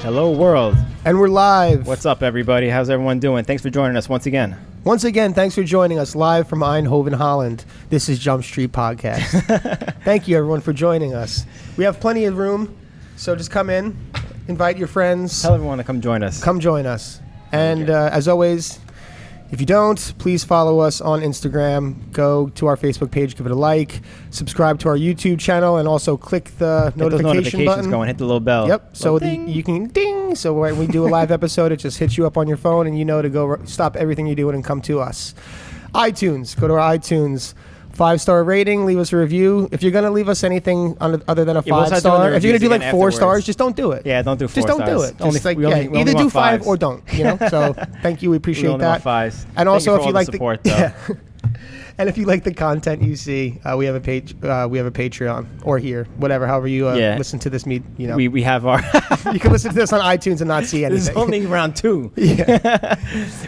Hello, world. And we're live. What's up, everybody? How's everyone doing? Thanks for joining us once again. Once again, thanks for joining us live from Eindhoven, Holland. This is Jump Street Podcast. Thank you, everyone, for joining us. We have plenty of room, so just come in, invite your friends. Tell everyone to come join us. Come join us. And as always, if you don't, please follow us on Instagram. Go to our Facebook page, give it a like, subscribe to our YouTube channel, and also click the notification button. Going, hit the little bell. Yep. So you can ding. So when we do a live episode, it just hits you up on your phone, and you know to go stop everything you're doing and come to us. iTunes. Go to our iTunes. 5-star rating, leave us a review. If you're going to leave us anything other than a 5-star, if you're going to do like 4 stars, just don't do it. Yeah, don't do 4 stars. Just don't do it. Only, just like, either do 5 or don't. You know. So thank you. We appreciate we only that. Want 5s. And also, if you like support, and if you like the content you see, we have a page. We have a Patreon or here, whatever. However you listen to this. You know, we have our. You can listen to this on iTunes and not see anything. This is only round 2. Yeah.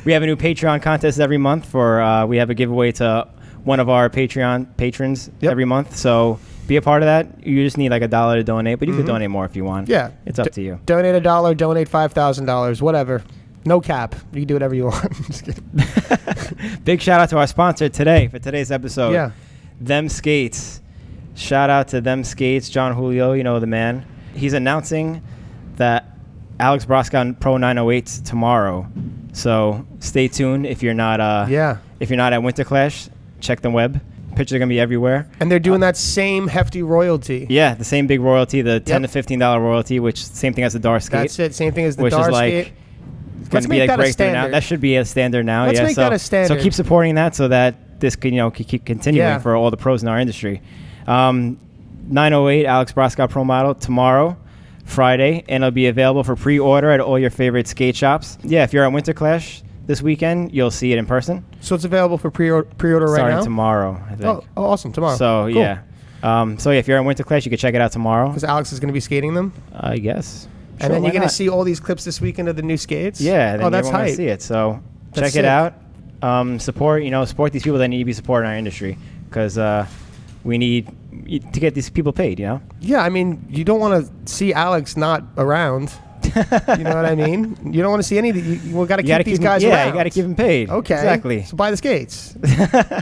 We have a new Patreon contest every month. We have a giveaway to one of our Patreon patrons every month. So be a part of that. You just need like $1 to donate, but you can donate more if you want. Yeah. It's up to you. Donate $1, donate $5,000, whatever. No cap. You can do whatever you want. Just kidding. Big shout out to our sponsor today for today's episode. Yeah. Them Skates. Shout out to Them Skates. John Julio, you know the man. He's announcing that Alex Broscott Pro 908s tomorrow. So stay tuned if you're not if you're not at Winterclash. Check the web. Pictures are going to be everywhere. And they're doing that same hefty royalty. Yeah, the same big royalty, the $10 to $15 royalty, which same thing as the Dar Skate. That's it. Same thing as the Dar Skate. Which is going to be like breakthrough now. That should be a standard now. Let's make that a standard. So keep supporting that so that this can, keep continuing for all the pros in our industry. 908 Alex Broscott Pro Model tomorrow, Friday, and it'll be available for pre-order at all your favorite skate shops. Yeah, if you're at Winterclash this weekend, you'll see it in person. So it's available for pre-order right now? Starting tomorrow, I think. Oh, awesome. Tomorrow. So, cool. yeah. If you're at Winterclash, you can check it out tomorrow. Because Alex is going to be skating them? I guess. And then you're going to see all these clips this weekend of the new skates? Yeah. Then that's hype. See it. So check it out. Support these people that need to be supporting our industry. Because we need to get these people paid, you know? Yeah, I mean, you don't want to see Alex not around. You know what I mean? You don't want to see any of the... You got to keep these guys around. Yeah, you got to keep them paid. Okay. Exactly. So buy the skates.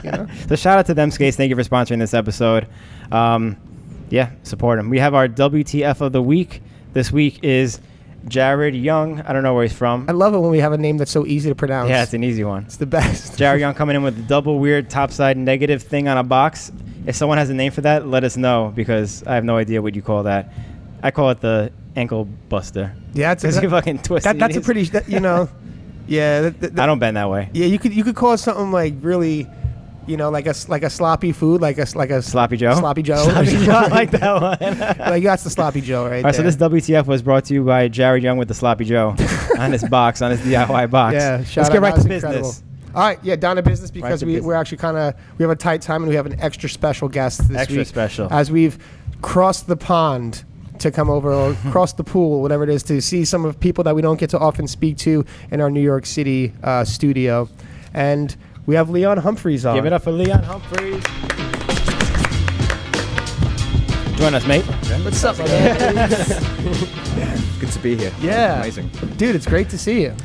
You know? So shout out to Them Skates. Thank you for sponsoring this episode. Support them. We have our WTF of the week. This week is Jared Young. I don't know where he's from. I love it when we have a name that's so easy to pronounce. Yeah, it's an easy one. It's the best. Jared Young coming in with a double weird topside negative thing on a box. If someone has a name for that, let us know because I have no idea what you call that. I call it the ankle buster. Yeah, because you fucking twist. That's a pretty, yeah. I don't bend that way. Yeah, you could call it something like really, like a sloppy food, like a Sloppy Joe. Sloppy Joe. I like that one. Like that's the Sloppy Joe right there. All right, so this WTF was brought to you by Jared Young with the Sloppy Joe on his box, on his DIY box. Yeah, let's get right to business. Incredible. All right, down to business because we're actually we have a tight time and we have an extra special guest this week. Extra special. As we've crossed the pond to come over or cross the pool, whatever it is, to see some of people that we don't get to often speak to in our New York City studio. And we have Leon Humphries on. Give it up for Leon Humphries. Join us, mate. What's up, man? Good to be here. Yeah. Amazing. Dude, it's great to see you.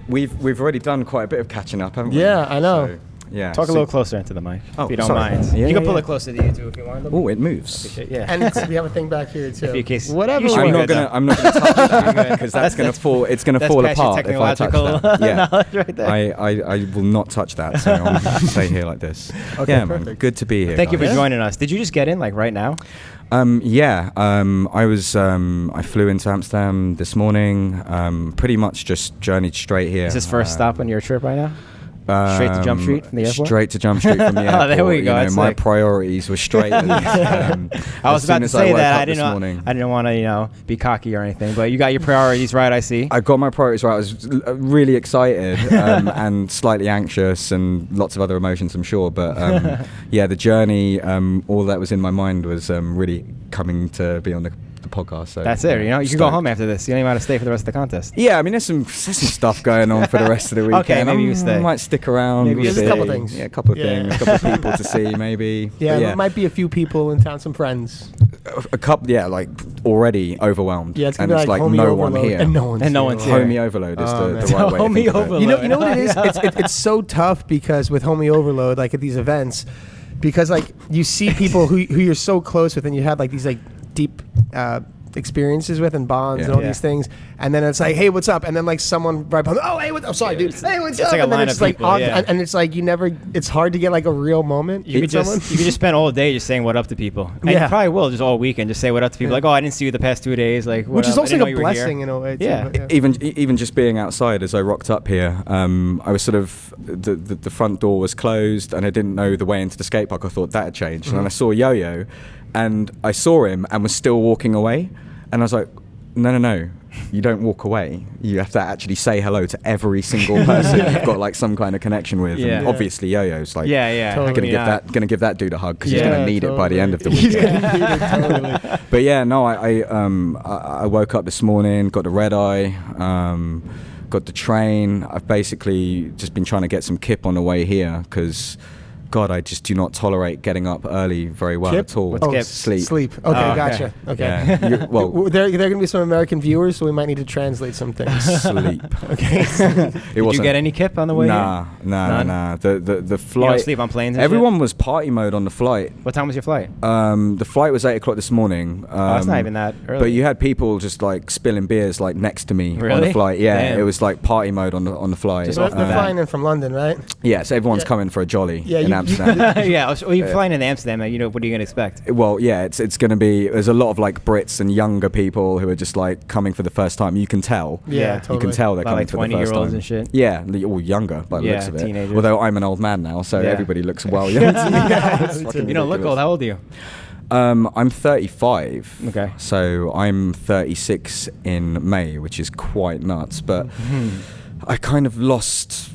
We've already done quite a bit of catching up, haven't we? Yeah, I know. So, yeah. Talk a little closer into the mic, if you don't sorry. mind. Yeah, you can pull it closer to you, too, if you want. Oh, it moves. Yeah. And we have a thing back here, too. Whatever. I'm not gonna touch that because that's gonna fall. It's gonna fall apart if I touch that. Yeah. Right there. I will not touch that. So I'll stay here like this. Okay, yeah, perfect. man. Good to be here. Thank you for joining us. Did you just get in like right now? I flew into Amsterdam this morning. Pretty much just journeyed straight here. Is this first stop on your trip right now? Straight to Jump Street from the airport? Straight to Jump Street from the airport. Oh, there we go. My priorities were straight. I was about to say that. I didn't want to, be cocky or anything, but you got your priorities right, I see. I got my priorities right. I was really excited and slightly anxious and lots of other emotions, I'm sure. But the journey, all that was in my mind was really coming to be on the the podcast. So That's it. You know, you can go stoked. home after this. You don't even have to stay for the rest of the contest. Yeah, I mean, there's some stuff going on for the rest of the weekend. Okay, maybe you stay. I might stick around. Maybe We'll there's a couple see. things. Yeah, a couple of Yeah. things. A couple of people to see, maybe. Yeah, But there might be a few people in town, some friends. a couple. Yeah, like already overwhelmed. Yeah, it's and gonna be it's like like homie no overload, one here. and no one's And no here. one's here. Homie overload is Oh, the man. right way to Homie think of it. overload. You know what it is? It's so tough because with homie overload, like at these events, because like you see people who you're so close with, and you have like these like deep experiences with and bonds Yeah. and all Yeah. these things, and then it's like, hey, what's up? And then like someone right behind, oh, hey, what's up? Sorry, dude. Hey, what's it's up? like a and then line it's of like people, on, yeah. and it's like you never. It's hard to get like a real moment. You could with someone. just spend all day just saying what up to people. And Yeah. you probably will just all weekend just say what up to people. Yeah. Like, oh, I didn't see you the past 2 days. Like, what which is up? I also didn't like know a you were here. blessing in a way. Too, Yeah. but, Even just being outside as I rocked up here, I was sort of the front door was closed and I didn't know the way into the skate park. I thought that had changed, and then I saw Yo-Yo, and I saw him and was still walking away, and I was like, no, you don't walk away. You have to actually say hello to every single person you've got like some kind of connection with. Yeah. And obviously Yo-Yo's like, Yeah. Totally. gonna give that dude a hug because he's Yeah, gonna need it by the end of the He's weekend. gonna need it, totally. But yeah, no, I woke up this morning, got the red eye, got the train. I've basically just been trying to get some kip on the way here because, God, I just do not tolerate getting up early very well Kip? at all. What's Oh, kip? Sleep. Sleep. Okay, Oh, okay. gotcha. Okay. Yeah. Well, There are going to be some American viewers, so we might need to translate some things. sleep. Okay. It Did you get any kip on the way Nah, here? nah. None? The You don't flight. sleep on planes and Everyone was party mode on the flight. shit? What time was your flight? The flight was 8 o'clock this morning. Oh, that's not even that early. But you had people just like spilling beers like next to me on Really? the flight. Yeah, Damn. it was like party mode on the flight. Just So off the they're bat. flying in from London, right? Yeah, so everyone's Yeah. coming for a jolly Yeah, in you- Amsterdam. Yeah, well, you're flying in Amsterdam. You know, what are you gonna expect? Well, yeah, it's going to be. There's a lot of like Brits and younger people who are just like coming for the first time. You can tell. Yeah, You totally. You can tell they're About, coming like, for the first 20-year-olds time. and shit? Yeah, all younger by the Yeah, looks of it. teenagers. Although I'm an old man now, so Yeah. everybody looks well young to me. It's me fucking too. You don't look ridiculous. old. How old are you? I'm 35. Okay. So I'm 36 in May, which is quite nuts. But I kind of lost,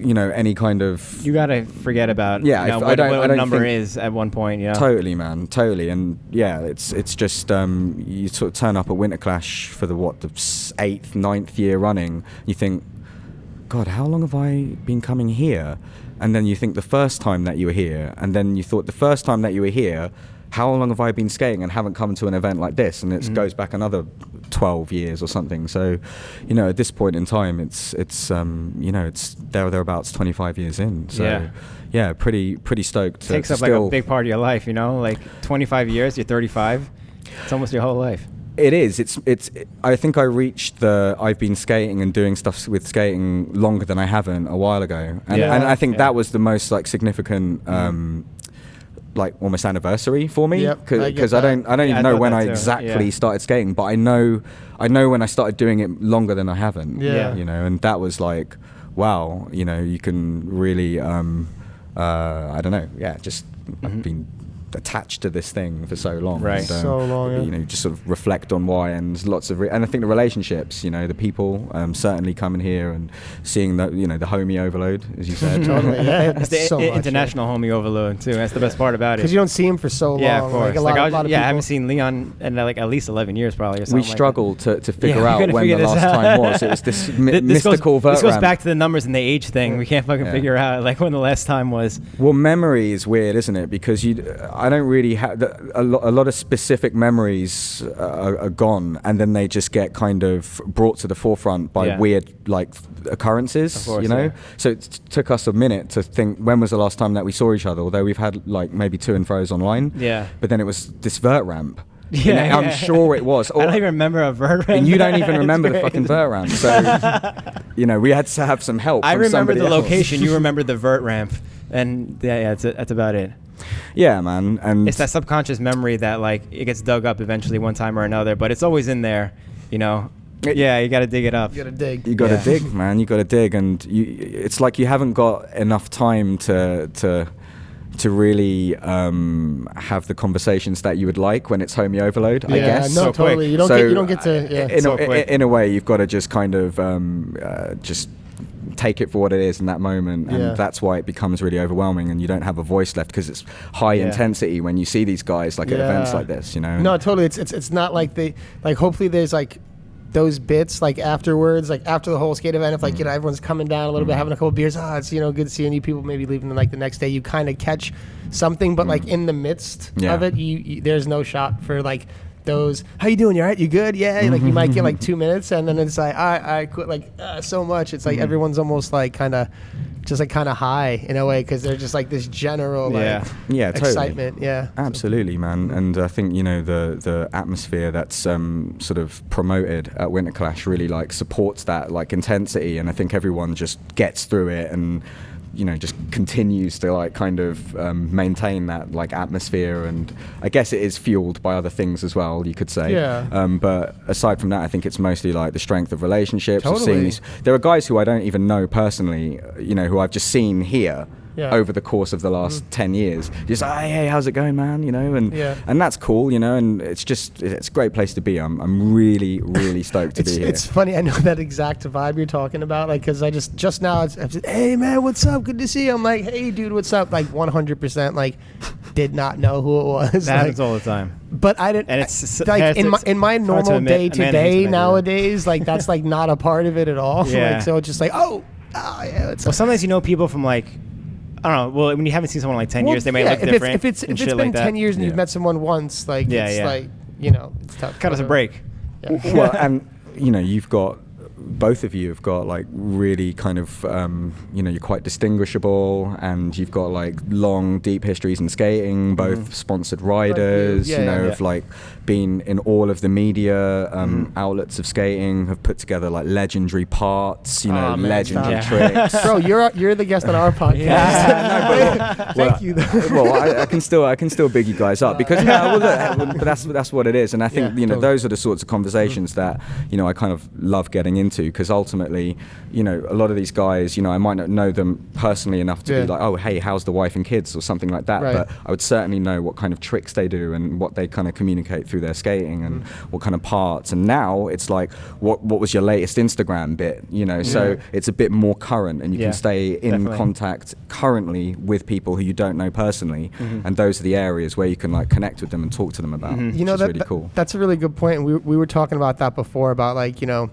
any kind of. You gotta forget about Yeah, you know, I what, don't- what I a don't number think- is at one point. You know? Totally, man, totally, and yeah, it's just you sort of turn up at Winterclash for the 8th, 9th year running. You think, God, how long have I been coming here? And then you think the first time that you were here, and then you thought the first time that you were here, how long have I been skating and haven't come to an event like this? And it goes back another 12 years or something. So, at this point in time, it's thereabouts 25 years in. So, yeah, pretty stoked. Takes to up like still, a big part of your life. You know, like 25 years. You're 35. It's almost your whole life. It is. I think I reached I've been skating and doing stuff with skating longer than I haven't a while ago, and, Yeah. and I think Yeah. that was the most like significant. Like almost anniversary for me, Yep, I get because I don't Yeah, I even know thought when that I too, exactly yeah. started skating, but I know when I started doing it longer than I haven't. Yeah. And that was like, wow, you can really, I don't know, yeah, just I've been attached to this thing for so long. Right. And, So long, yeah. just sort of reflect on why, and there's lots of, and I think the relationships, the people, certainly coming here and seeing the homie overload, as you said. Totally. Yeah, It's the so much, international homie overload too. That's the best part about it. Because you don't see him for so long. Yeah, of course. Like a lot, I a lot of I people. haven't seen Leon in like at least 11 years probably. Or something We like struggle to figure we out gotta when figure the this last out. time was. It was this This mystical goes, vert This goes ramp. back to the numbers and the age thing. We can't fucking Yeah. figure out like when the last time was. Well, memory is weird, isn't it? Because I don't really have a lot of specific memories are gone, and then they just get kind of brought to the forefront by Yeah. weird like occurrences. Of course, yeah. So it took us a minute to think when was the last time that we saw each other. Although we've had like maybe to and fro's online. Yeah. But then it was this vert ramp. Yeah, I'm yeah. sure it was. I don't even remember a vert ramp. And you don't even It's remember the crazy. fucking vert ramp. So, we had to have some help. I from remember the somebody else. location. You remember the vert ramp, and that's about it. Yeah, man. And It's that subconscious memory that like it gets dug up eventually one time or another, but it's always in there. Yeah, you got to dig it up. You gotta dig. you got to Yeah. dig, man. You got to dig, and it's like you haven't got enough time to really have the conversations that you would like when it's homie overload. I Yeah, guess. no, So totally. quick. You don't get to. Yeah. In, So quick. in a way, you've got to just kind of just take it for what it is in that moment, and that's why it becomes really overwhelming, and you don't have a voice left because it's high intensity when you see these guys like at events like this, you know. No, totally. It's not like hopefully there's like those bits like afterwards, like after the whole skate event, if like you know everyone's coming down a little bit, having a couple beers, it's you know good seeing you people, maybe leaving like the next day, you kind of catch something, but like in the midst of it, you there's no shot for like those, how you doing, you alright, you good, like you might get like 2 minutes, and then it's like I quit like so much, it's like everyone's almost like kind of high in a way, because they're just like this general excitement. Totally. Absolutely, man. And I think, you know, the atmosphere that's sort of promoted at Winterclash really like supports that like intensity, and I think everyone just gets through it and, you know, just continues to like kind of maintain that like atmosphere, and I guess it is fueled by other things as well, you could say. But aside from that, I think it's mostly like the strength of relationships. Totally. There are guys who I don't even know personally, you know, who I've just seen here over the course of the last 10 years. Just like, hey, how's it going, man? You know, and that's cool, you know, and it's a great place to be. I'm really, really stoked to be here. It's funny, I know that exact vibe you're talking about, like, because I just now, I said, hey, man, what's up? Good to see you. I'm like, hey, dude, what's up? Like, 100%, like, did not know who it was. That happens all the time. But I didn't, and it's like, in my normal day-to-day nowadays, like, that's, like, not a part of it at all. Like, so it's just like, well, sometimes you know people from, like, I don't know. Well, when you haven't seen someone in like 10 years, they may look different. If it's been like 10 years and you've met someone once, like it's like, you know, it's tough. Cut us a break. Well, and you know, both of you have got like really kind of you know, you're quite distinguishable, and you've got like long, deep histories in skating, both sponsored riders, have like been in all of the media outlets of skating, have put together like legendary parts, you know, legendary tricks. Bro, you're the guest on our podcast. Thank you. Well, I can still big you guys up, because but that's what it is, and I think you know those are the sorts of conversations that, you know, I kind of love getting into, because ultimately, you know, a lot of these guys, you know, I might not know them personally enough to be like, oh, hey, how's the wife and kids, or something like that, but I would certainly know what kind of tricks they do and what they kind of communicate through their skating, and what kind of parts. And now it's like, what was your latest Instagram bit, you know? So it's a bit more current, and you can stay in contact currently with people who you don't know personally, and those are the areas where you can like connect with them and talk to them about. You know, really cool. That's a really good point. We were talking about that before, about like, you know,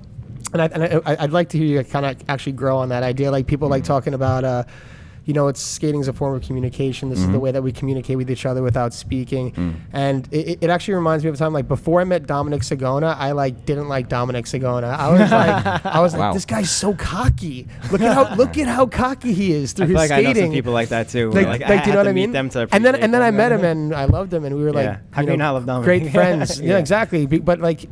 and I'd like to hear you kind of actually grow on that idea. Like, people like talking about, you know, it's skating is a form of communication. This is the way that we communicate with each other without speaking. And it actually reminds me of a time, like, before I met Dominic Sagona, I like didn't like Dominic Sagona. I was like, this guy's so cocky. Look at how cocky he is through his skating. I know some people like that too. Like do you know what I mean? And then I met him and I loved him, and we were like, how can you not love Dominic? Great friends. Yeah, exactly. But like,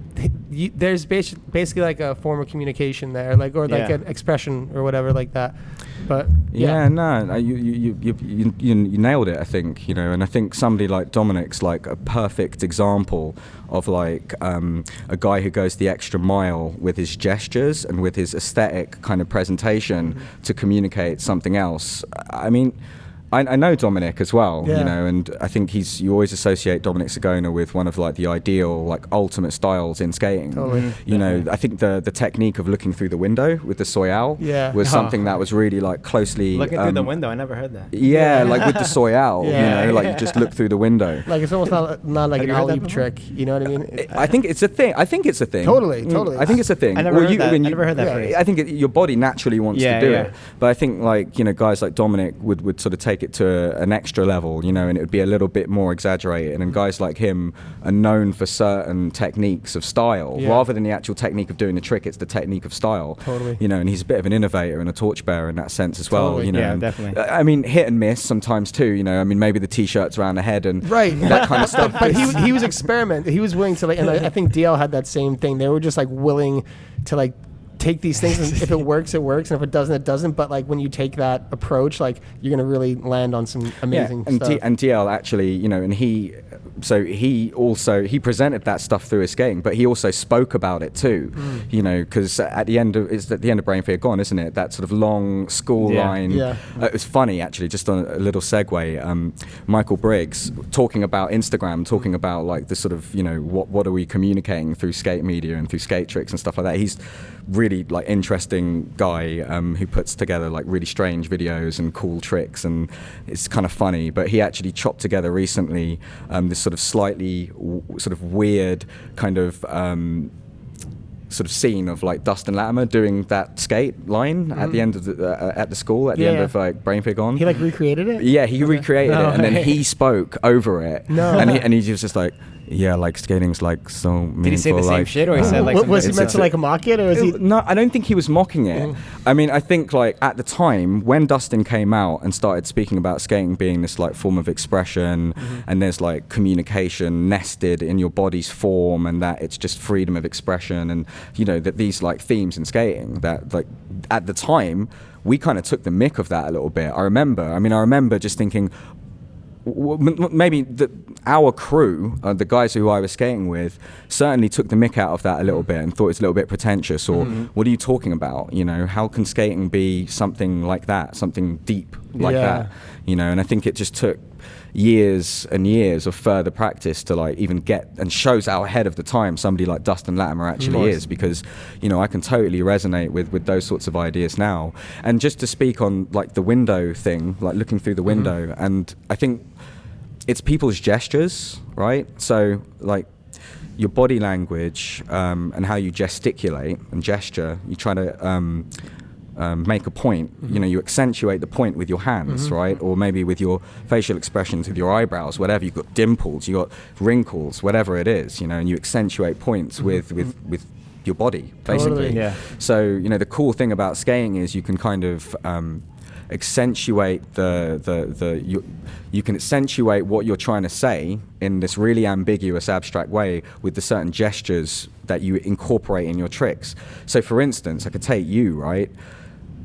there's basically like a form of communication there, like, or like an expression or whatever like that. But you nailed it, I think, you know. And I think somebody like Dominic's like a perfect example of like a guy who goes the extra mile with his gestures and with his aesthetic kind of presentation to communicate something else. I mean, I know Dominic as well, you know, and I think you always associate Dominic Sagona with one of like the ideal, like ultimate styles in skating. Totally. You know, I think the technique of looking through the window with the soyal was something that was really like closely looking through the window. I never heard that. Like with the soyal, you know, like you just look through the window. Like, it's almost not like an alley trick. You know what I mean? I think it's a thing. Totally. I think it's a thing. I never heard that phrase. I think your body naturally wants to do it, but I think like, you know, guys like Dominic would sort of take it to an extra level, you know, and it would be a little bit more exaggerated. And guys like him are known for certain techniques of style, rather than the actual technique of doing the trick. It's the technique of style. Totally. You know, and he's a bit of an innovator and a torchbearer in that sense as well. Totally. You know, Yeah, definitely. I mean, hit and miss sometimes too. You know, I mean, maybe the t-shirts around the head and that kind of stuff. But he was experiment. He was willing to, like, and I think DL had that same thing. They were just like willing to like take these things, and if it works, it works, and if it doesn't, it doesn't. But like, when you take that approach, like, you're gonna really land on some amazing stuff. And DL actually, you know, and he presented that stuff through his skating, but he also spoke about it too, you know, because at the end of Brain Fear Gone, isn't it? That sort of long school line. It was funny actually, just on a little segue. Michael Briggs talking about Instagram, talking about like the sort of, you know, what are we communicating through skate media and through skate tricks and stuff like that. He's really really like interesting guy who puts together like really strange videos and cool tricks, and it's kind of funny. But he actually chopped together recently this sort of slightly sort of weird kind of sort of scene of like Dustin Latimer doing that skate line at the end of at the school at the end of like Brain Pig On. He like recreated it? Yeah, he recreated it, and then he spoke over it. No. And he was just like, yeah, like skating's like so meaningful. Did he say the same shit, or he said like? Was he meant to like mock it, or was he? No, I don't think he was mocking it. I mean, I think like at the time when Dustin came out and started speaking about skating being this like form of expression, and there's like communication nested in your body's form, and that it's just freedom of expression, and you know that these like themes in skating that like at the time we kind of took the mick of that a little bit. I remember just thinking, maybe our crew, the guys who I was skating with, certainly took the mick out of that a little bit and thought it's a little bit pretentious, or what are you talking about? You know, how can skating be something like that, something deep like that? You know, and I think it just took years and years of further practice to like even get, and shows how ahead of the time somebody like Dustin Latimer actually is, because you know I can totally resonate with those sorts of ideas now. And just to speak on like the window thing, like looking through the window, and I think it's people's gestures, right? So like your body language and how you gesticulate and gesture, you try to make a point, you know, you accentuate the point with your hands, right? Or maybe with your facial expressions, with your eyebrows, whatever. You've got dimples, you've got wrinkles, whatever it is, you know, and you accentuate points with your body, basically. Totally. So, you know, the cool thing about skating is you can kind of accentuate you can accentuate what you're trying to say in this really ambiguous, abstract way with the certain gestures that you incorporate in your tricks. So for instance, I could take you, right?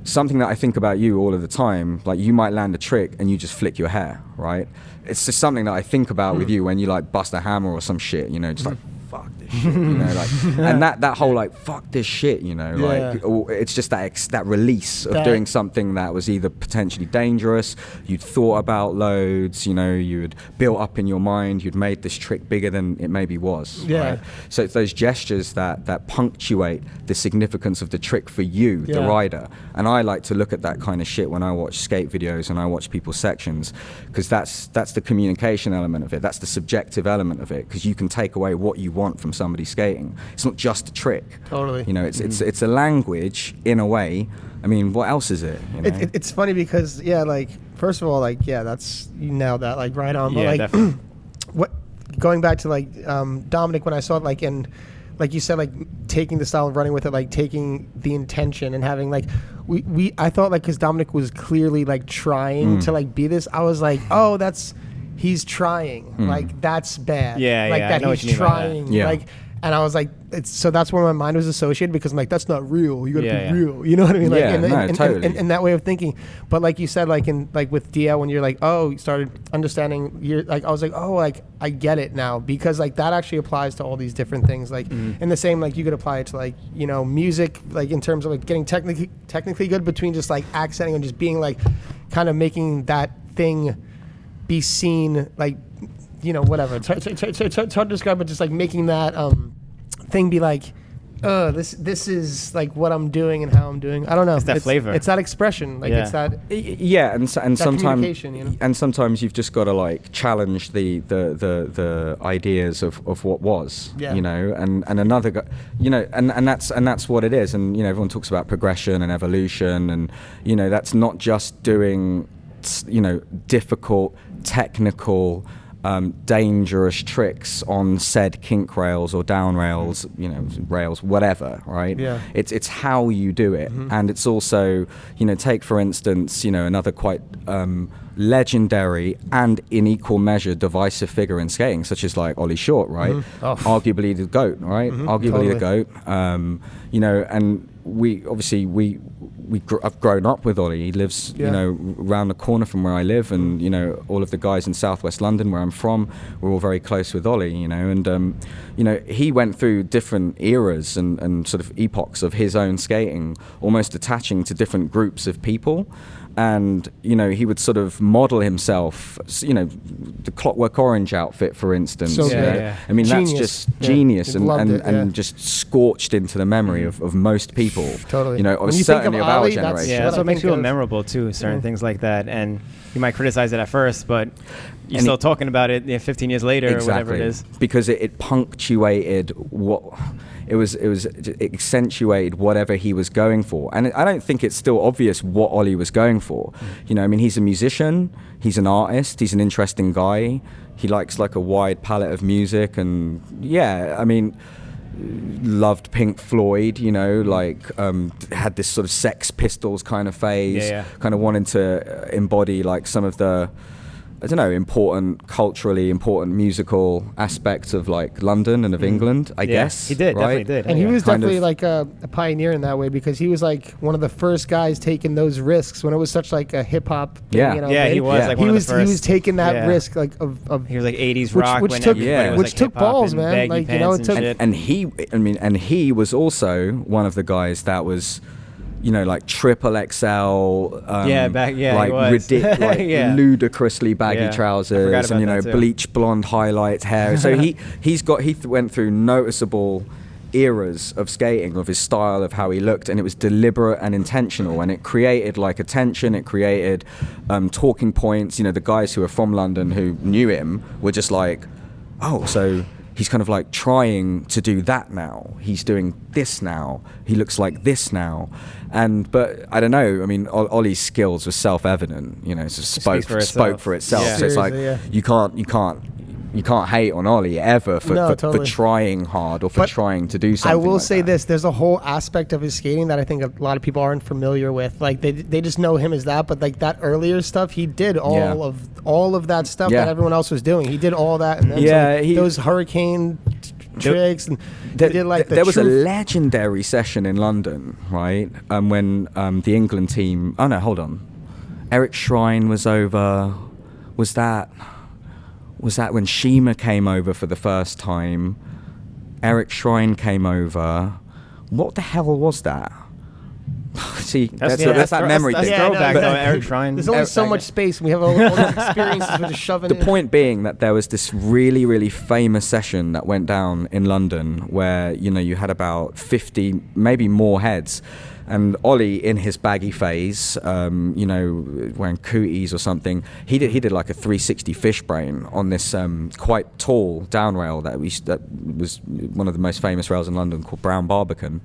Something that I think about you all of the time, like you might land a trick and you just flick your hair, right? It's just something that I think about with you when you like bust a hammer or some shit, you know, just like fuck this shit, you know, like, and that whole like fuck this shit, you know, like it's just that release of doing something that was either potentially dangerous, you'd thought about loads, you know, you'd built up in your mind, you'd made this trick bigger than it maybe was. Right? So it's those gestures that punctuate the significance of the trick for you, the rider. And I like to look at that kind of shit when I watch skate videos and I watch people's sections, because that's the communication element of it, that's the subjective element of it, because you can take away what you want from somebody skating. It's not just a trick. Totally. You know, it's a language in a way. I mean, what else is it? You know? It's funny because like first of all, like that's, you nailed that, like right on. But yeah, like definitely. what, going back to like Dominic, when I saw it, like in, like you said, like taking the style and running with it, like taking the intention and having like I thought like, because Dominic was clearly like trying to like be this, I was like, oh, he's trying, like that's bad. Like that I know what he's you mean by that. trying, like, and I was like, so that's where my mind was associated, because I'm like, that's not real. You gotta be real. You know what I mean? Like, totally. And that way of thinking. But like you said, like with DL, when you're like, oh, you started understanding, you're like, I was like, oh, like I get it now, because like that actually applies to all these different things. Like in the same, like you could apply it to like, you know, music, like in terms of like getting technically good, between just like accenting and just being like, kind of making that thing be seen, like, you know, whatever. It's hard to describe, but just like making that thing be like, this is like what I'm doing and how I'm doing. I don't know. It's that flavor. It's that expression. Like it's that. Yeah, and sometimes, you know? and sometimes you've just got to like challenge the ideas of what was. You know, and another guy, you know, and that's what it is. And you know, everyone talks about progression and evolution, and you know, that's not just doing, you know, difficult, technical, dangerous tricks on said kink rails or down rails, you know, rails, whatever, right? It's how you do it. And it's also, you know, take for instance, you know, another quite legendary and in equal measure divisive figure in skating, such as like Ollie Short, right? Arguably the GOAT, right? Arguably the GOAT. You know, and we I've grown up with Ollie. He lives, you know, around the corner from where I live, and you know, all of the guys in Southwest London, where I'm from, we're all very close with Ollie. You know, and you know, he went through different eras and sort of epochs of his own skating, almost attaching to different groups of people. And you know, he would sort of model himself, you know, the Clockwork Orange outfit, for instance. So you know? yeah. I mean, Genius. that's just genius, Loved it, and just scorched into the memory of most people. Totally. You know, When you think certainly of of our Ali, that's generation. Yeah, what that's I what makes think people of. memorable too. Certain things like that, and you might criticize it at first, but you're And still talking about it 15 years later or whatever it is. Because it punctuated what it accentuated whatever he was going for. And I don't think it's still obvious what Ollie was going for. You know, I mean, he's a musician, he's an artist, he's an interesting guy. He likes like a wide palette of music, and yeah, I mean, loved Pink Floyd, you know, like had this sort of Sex Pistols kind of phase, kind of wanted to embody like some of the, I don't know, culturally important musical aspects of like London and of England, I guess. He did, right? definitely did. And he was Kind definitely of- like a pioneer in that way, because he was like one of the first guys taking those risks when it was such like a hip hop. Yeah. You know, Yeah, he thing. was Yeah. like He one was of the first. he was taking that Yeah. risk like of He was like 80s Which- rock which when took- everybody was which like took hip-hop balls, and man. baggy Like, you know, pants it and took- shit. and he was also one of the guys that was, you know, like triple XL, he like was. like Yeah. ludicrously baggy Yeah, I forgot trousers, and you about know, that too. bleach blonde highlights hair. So he went through noticeable eras of skating, of his style, of how he looked, and it was deliberate and intentional, and it created like attention, it created talking points. You know, the guys who were from London who knew him were just like, oh, so he's kind of like trying to do that now. He's doing this now. He looks like this now. But I don't know. I mean, Ollie's skills were self-evident. You know, it just spoke for itself. Yeah. So it's like Seriously, you can't hate on Ollie ever for totally. trying hard or for But trying to do something. I will like say that. this: there's a whole aspect of his skating that I think a lot of people aren't familiar with. Like they just know him as that, but like that earlier stuff, he did all of that stuff Yeah. that everyone else was doing. He did all that, and then those hurricane tricks, and they did like there was a legendary session in London, right? When the England team. Oh no, hold on. Eric Shrine was over. Was that when Shima came over for the first time? Eric Shrine came over. What the hell was that? See, that's that memory That's thing. throwback though, Eric Shrine. There's only so much space, and we have all the experiences we're just shoving The in. point being that there was this really, really famous session that went down in London where, you know, you had about 50, maybe more heads. And Ollie, in his baggy phase, you know, wearing cooties or something, he did like a 360 fish brain on this quite tall down rail that was one of the most famous rails in London, called Brown Barbican.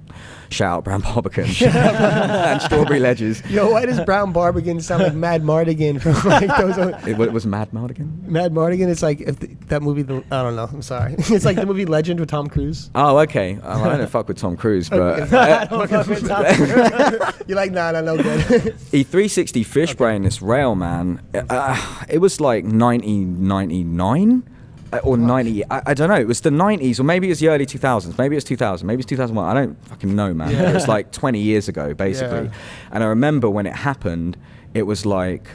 Shout out Brown Barbican and Strawberry Ledges. Yo, why does Brown Barbican sound like Mad Mardigan from like those? It was Mad Mardigan. Mad Mardigan. It's like that movie. I don't know. I'm sorry. It's like the movie Legend with Tom Cruise. Oh, okay. I don't fuck with Tom Cruise, but I don't fuck with Tom Cruise. You're like, nah, no good. he 360 fish brain this rail, man. It was like 1999 or 90. I don't know. It was the 90s, or maybe it was the early 2000s. Maybe it was 2000. Maybe it's 2001. I don't fucking know, man. Yeah. It was like 20 years ago, basically. Yeah. And I remember when it happened, it was like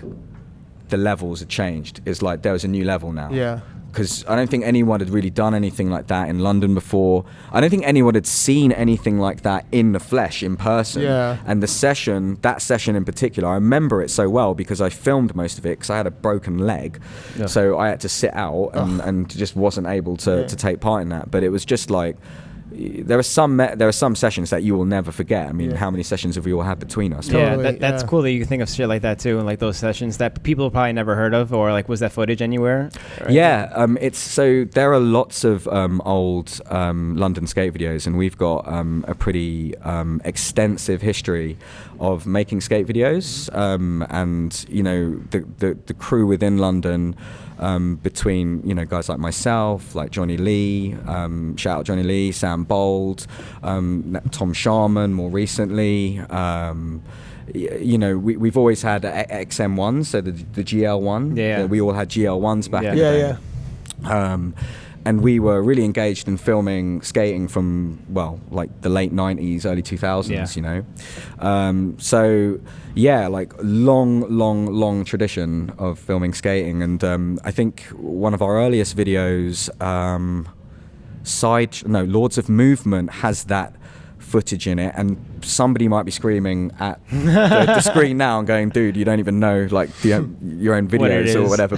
the levels had changed. It's like there was a new level now. Yeah. Because I don't think anyone had really done anything like that in London before. I don't think anyone had seen anything like that in the flesh, in person. Yeah. And that session in particular, I remember it so well because I filmed most of it because I had a broken leg. Yeah. So I had to sit out and just wasn't able to take part in that. But it was just like, there are some sessions that you will never forget. I mean, how many sessions have we all had between us? Yeah, Totally, that's yeah. cool that you can think of shit like that too, and like those sessions that people probably never heard of, or like was that footage anywhere? Right? Yeah, it's so there are lots of old London skate videos, and we've got a pretty extensive history of making skate videos, and you know the crew within London. Between, you know, guys like myself, like Johnny Lee, shout out Johnny Lee, Sam Bold, Tom Sharman more recently. You know, we've always had XM1s, so the GL1. Yeah. We all had GL1s back in the Yeah, day. yeah. and we were really engaged in filming skating from, well, like the late 90s, early 2000s, you know. So yeah, like long tradition of filming skating. And I think one of our earliest videos, Lords of Movement, has that footage in it, and somebody might be screaming at the screen now and going, dude, you don't even know like your own videos or whatever,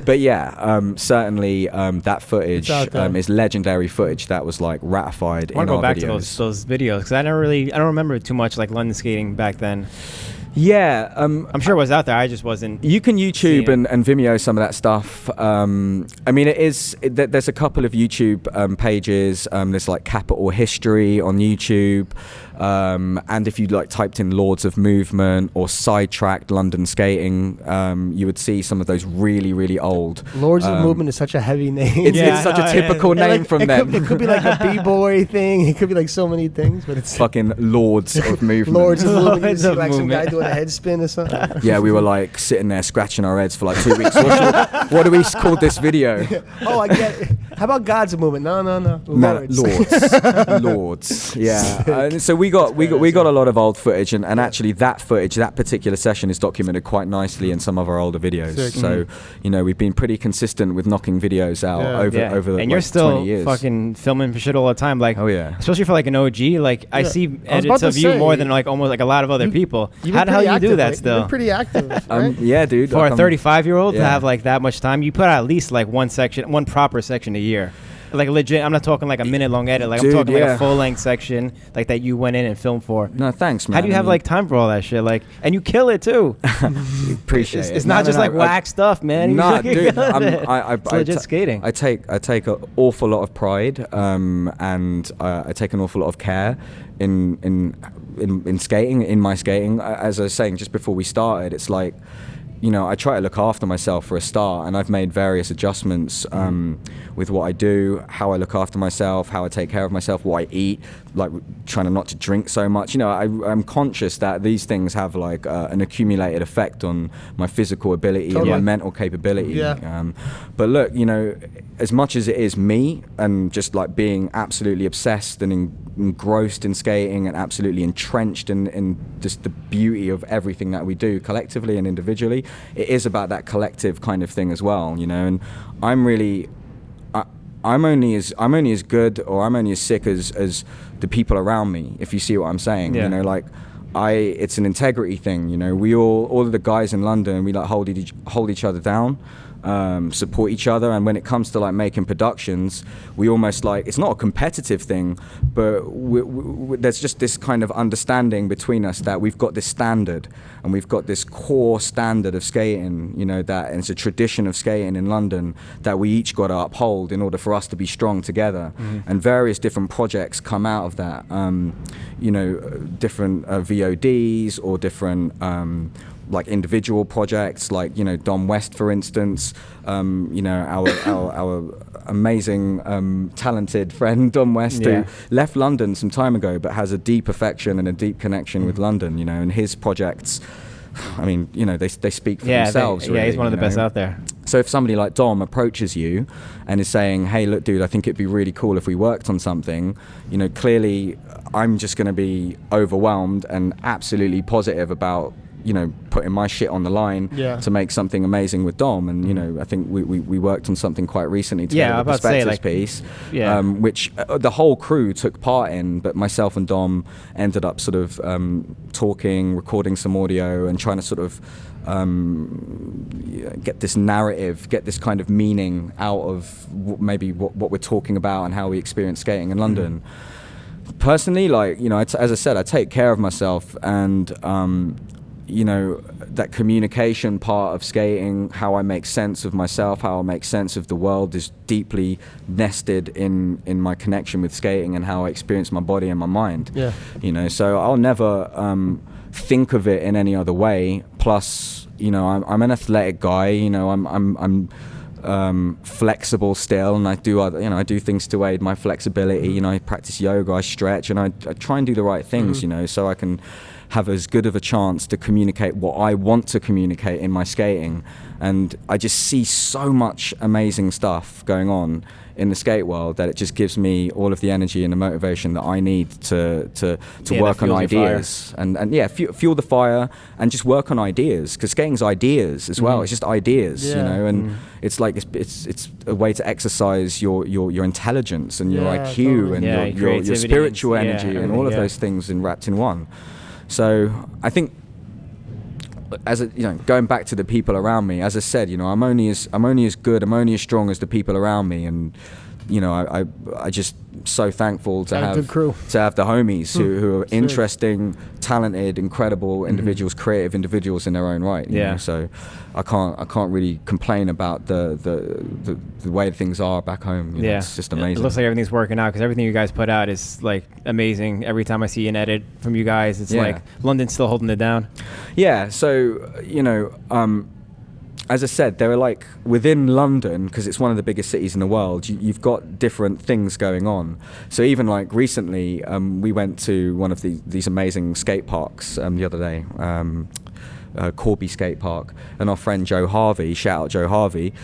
but yeah, certainly that footage is legendary footage that was like ratified in our videos. I want to go back to those videos, because I don't remember too much like London skating back then. Yeah, I'm sure it was out there. I just wasn't. You can YouTube and Vimeo some of that stuff. I mean, there's a couple of YouTube pages. There's like Capital History on YouTube, and if you like typed in Lords of Movement or Sidetracked London Skating, you would see some of those really old. Lords of Movement is such a heavy name. It's such a typical name like, from them. It could be like a b-boy thing. It could be like so many things, but it's fucking Lords of Movement. Lords of Movement. You see like some guy doing a head spin or something. Yeah, we were like sitting there scratching our heads for like 2 weeks. What do we call this video? Oh, I get it. How about God's a Movement? No. Lords. Yeah. So we got a lot of old footage, and actually that particular session is documented quite nicely in some of our older videos. Sick. So you know, we've been pretty consistent with knocking videos out over the and you're still 20 years. Fucking filming for shit all the time, like especially for like an OG. Like I see edits of you more than like almost like a lot of other people. How the hell you do that still? You're pretty active, right? Yeah, dude. For a 35-year-old to have like that much time, you put out at least like one proper section a year. Like legit, I'm not talking like a minute-long edit. Like, dude, I'm talking like a full-length section, like that you went in and filmed for. No, thanks, man. How do you have like time for all that shit? Like, and you kill it too. Appreciate it. It's not just like whack stuff, man. No, dude. It's legit skating. I take an awful lot of pride, and I take an awful lot of care in skating, in my skating. As I was saying just before we started, it's like, you know, I try to look after myself for a start, and I've made various adjustments with what I do, how I look after myself, how I take care of myself, what I eat, like trying not to drink so much. You know, I'm conscious that these things have like an accumulated effect on my physical ability and my mental capability. Yeah. But look, you know, as much as it is me and just like being absolutely obsessed and engrossed in skating and absolutely entrenched in just the beauty of everything that we do collectively and individually, it is about that collective kind of thing as well, you know. And I'm only as good, or I'm only as sick as the people around me, if you see what I'm saying. You know, like it's an integrity thing, you know. We all of the guys in London, we like hold each other down, support each other, and when it comes to like making productions, we almost like, it's not a competitive thing, but there's just this kind of understanding between us that we've got this standard, and we've got this core standard of skating, you know, that it's a tradition of skating in London that we each got to uphold in order for us to be strong together. And various different projects come out of that, you know, different VODs or different like individual projects, like, you know, Dom West, for instance, you know, our amazing talented friend Dom West, who left London some time ago but has a deep affection and a deep connection with London, you know, and his projects, I mean, you know, they speak for themselves. Really, he's one of the best out there. So if somebody like Dom approaches you and is saying, hey, look, dude, I think it'd be really cool if we worked on something, you know, clearly I'm just going to be overwhelmed and absolutely positive about, you know, putting my shit on the line to make something amazing with Dom. And, you know, I think we worked on something quite recently together, the Perspectives piece, which the whole crew took part in, but myself and Dom ended up sort of talking, recording some audio and trying to sort of get this narrative, get this kind of meaning out of maybe what we're talking about and how we experience skating in London. Personally, like, you know, as I said, I take care of myself, and you know, that communication part of skating, how I make sense of myself, how I make sense of the world, is deeply nested in my connection with skating and how I experience my body and my mind. You know, so I'll never think of it in any other way. Plus, you know, I'm an athletic guy, you know, I'm flexible still, and I do things to aid my flexibility. You know, I practice yoga, I stretch, and I try and do the right things, you know, so I can have as good of a chance to communicate what I want to communicate in my skating. And I just see so much amazing stuff going on in the skate world that it just gives me all of the energy and the motivation that I need to work on ideas and fuel the fire and just work on ideas, because skating's ideas as well. It's just ideas, you know, and it's like it's a way to exercise your intelligence and your IQ and your spiritual energy and all of those things wrapped in one. So I think, going back to the people around me, as I said, you know, I'm only as good, I'm only as strong as the people around me, and you know, I just so thankful to have the homies who are interesting, talented, incredible individuals, creative individuals in their own right. You know? So I can't really complain about the way things are back home. You know, it's just amazing. It looks like everything's working out, because everything you guys put out is like amazing. Every time I see an edit from you guys, it's like London's still holding it down. Yeah. So you know. As I said, there are like within London, because it's one of the biggest cities in the world, you've got different things going on. So even like recently, we went to one of these amazing skate parks the other day, Corby Skate Park, and our friend Joe Harvey, shout out Joe Harvey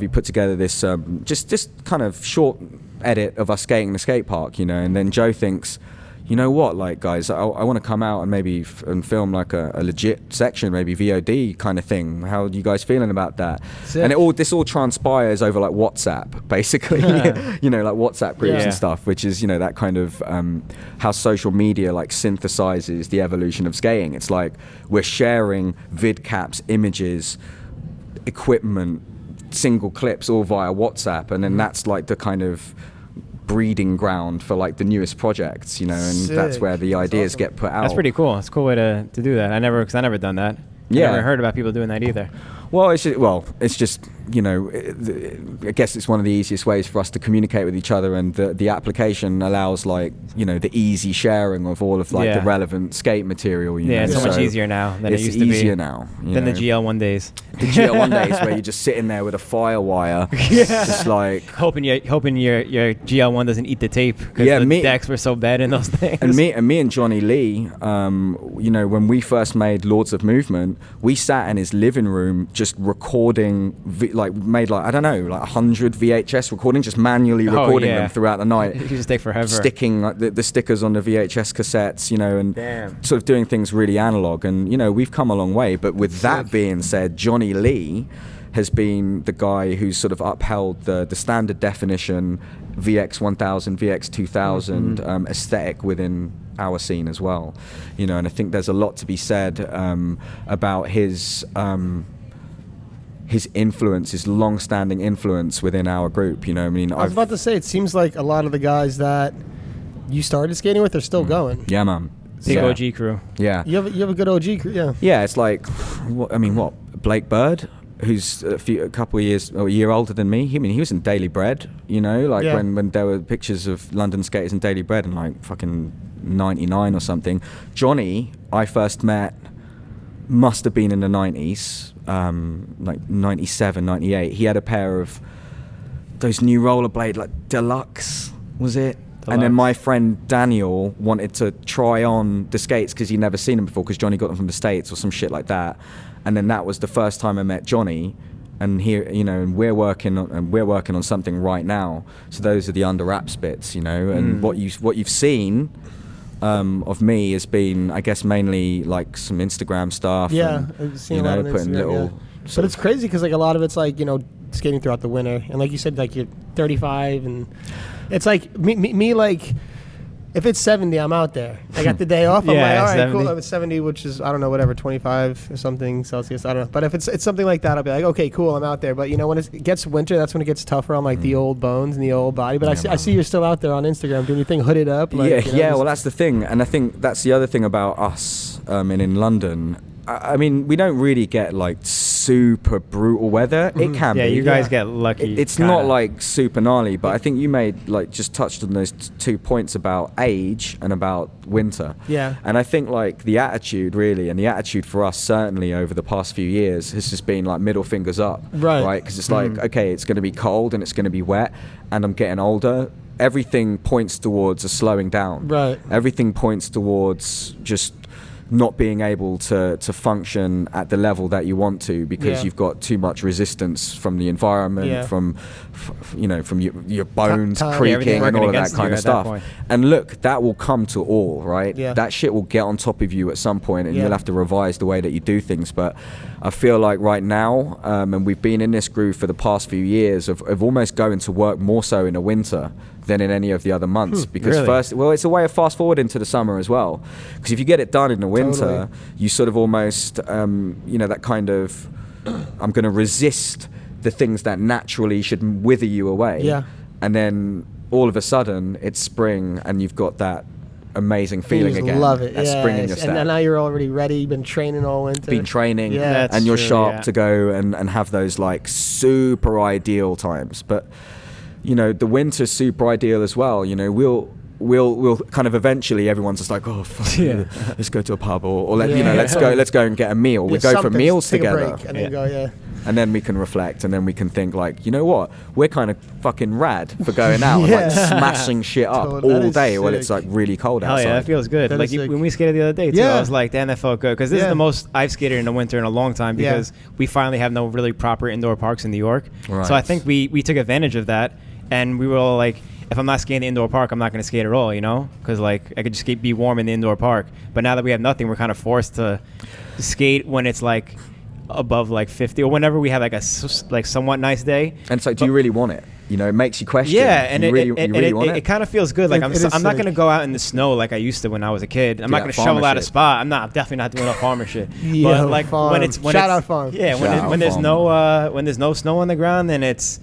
put together this just kind of short edit of us skating in the skate park, you know, and then Joe thinks, you know what, like guys, I want to come out and maybe and film like a legit section, maybe VOD kind of thing. How are you guys feeling about that? Sick. And this all transpires over like WhatsApp, basically. You know, like WhatsApp groups and stuff, which is, you know, that kind of how social media like synthesizes the evolution of skating. It's like we're sharing vid caps, images, equipment, single clips all via WhatsApp, and then that's like the kind of breeding ground for like the newest projects, you know, and that's where the ideas get put out. That's pretty cool. It's a cool way to do that. I never done that. I never heard about people doing that either. Well, it's just you know, I guess it's one of the easiest ways for us to communicate with each other, and the application allows like, you know, the easy sharing of all of like the relevant skate material. You know? It's so much easier now than it used to be. It's easier now than the GL1 days. The GL1 days where you're just sitting there with a firewire, just like hoping your GL1 doesn't eat the tape, because the decks were so bad in those things. And me and Johnny Lee, you know, when we first made Lords of Movement, we sat in his living room just recording, made like, I don't know, like 100 VHS recordings, just manually recording them throughout the night. It just take forever. Sticking like the stickers on the VHS cassettes, you know, and sort of doing things really analog. And, you know, we've come a long way. But with that being said, Johnny Lee has been the guy who's sort of upheld the standard definition VX 1000, VX 2000 aesthetic within our scene as well, you know. And I think there's a lot to be said about his influence, his long-standing influence within our group, you know. I mean, I was about to say, it seems like a lot of the guys that you started skating with are still going. Yeah, man. Big OG crew. Yeah. You have a good OG crew. Yeah. Yeah, it's like, Blake Bird, who's a couple of years, or a year older than me. He was in Daily Bread, you know, like when there were pictures of London skaters in Daily Bread in like fucking 99 or something. Johnny, I first met, must have been in the 90s, like 97, 98. He had a pair of those new rollerblade, like Deluxe, was it? And then my friend Daniel wanted to try on the skates because he'd never seen them before, because Johnny got them from the States or some shit like that. And then that was the first time I met Johnny. And here, you know, and we're working on something right now. So those are the under wraps bits, you know. And what you've seen of me has been, I guess, mainly like some Instagram stuff. Yeah, and, I've seen you a lot know, on putting Instagram, little. But it's crazy because like a lot of it's like, you know, skating throughout the winter, and like you said, like you're 35, and it's like me like, if it's 70, I'm out there. I got the day off. I'm like, all right, 70. Cool. If it's 70, which is, I don't know, whatever, 25 or something Celsius. I don't know. But if it's something like that, I'll be like, okay, cool, I'm out there. But, you know, when it gets winter, that's when it gets tougher on, like, the old bones and the old body. But I see you're still out there on Instagram doing your thing, hooded up. Like, well, that's the thing. And I think that's the other thing about us and in London. I mean, we don't really get, like, super brutal weather. It can be. Yeah, you guys get lucky. It's not, like, super gnarly, but I think you made, like, just touched on those 2 points about age and about winter. Yeah. And I think, like, the attitude, really, and the attitude for us, certainly, over the past few years, has just been, like, middle fingers up. Right? Because it's like, okay, it's going to be cold and it's going to be wet, and I'm getting older. Everything points towards a slowing down. Right. Everything points towards just not being able to function at the level that you want to because you've got too much resistance from the environment, from your bones creaking and all of that kind of stuff. And look, that will come to all, right? That shit will get on top of you at some point, and you'll have to revise the way that you do things. But I feel like right now, and we've been in this groove for the past few years of almost going to work more so in the winter than in any of the other months, because it's a way of fast forwarding to the summer as well, because if you get it done in the winter, you sort of almost that kind of I'm going to resist the things that naturally should wither you away, and then all of a sudden it's spring and you've got that amazing feeling again. Love it. That spring in your step. And now you're already ready. You've been training all winter. And you're sharp to go and have those like super ideal times. But the winter's super ideal as well. We'll kind of eventually everyone's just like, oh fuck, let's go to a pub or let's go and get a meal. We go for meals together, and then go and then we can reflect, and then we can think like, you know what, we're kind of fucking rad for going out and like smashing shit up all day while it's like really cold outside. Oh yeah, that feels good. Like when we skated the other day too, I was like, damn, that felt good, because this is the most I've skated in the winter in a long time, because we finally have no really proper indoor parks in New York. Right. So I think we took advantage of that, and we were all like, if I'm not skating the indoor park, I'm not going to skate at all, because like I could just be warm in the indoor park. But now that we have nothing, we're kind of forced to skate when it's like above like 50, or whenever we have like a somewhat nice day. And it's like, do you really want it? It makes you question. Yeah, and it kind of feels good. Like I'm not going to go out in the snow like I used to when I was a kid. I'm not going to shovel out a spot. I'm definitely not doing no farmer shit. But like when shout out farm. Yeah, when there's no snow on the ground, then it's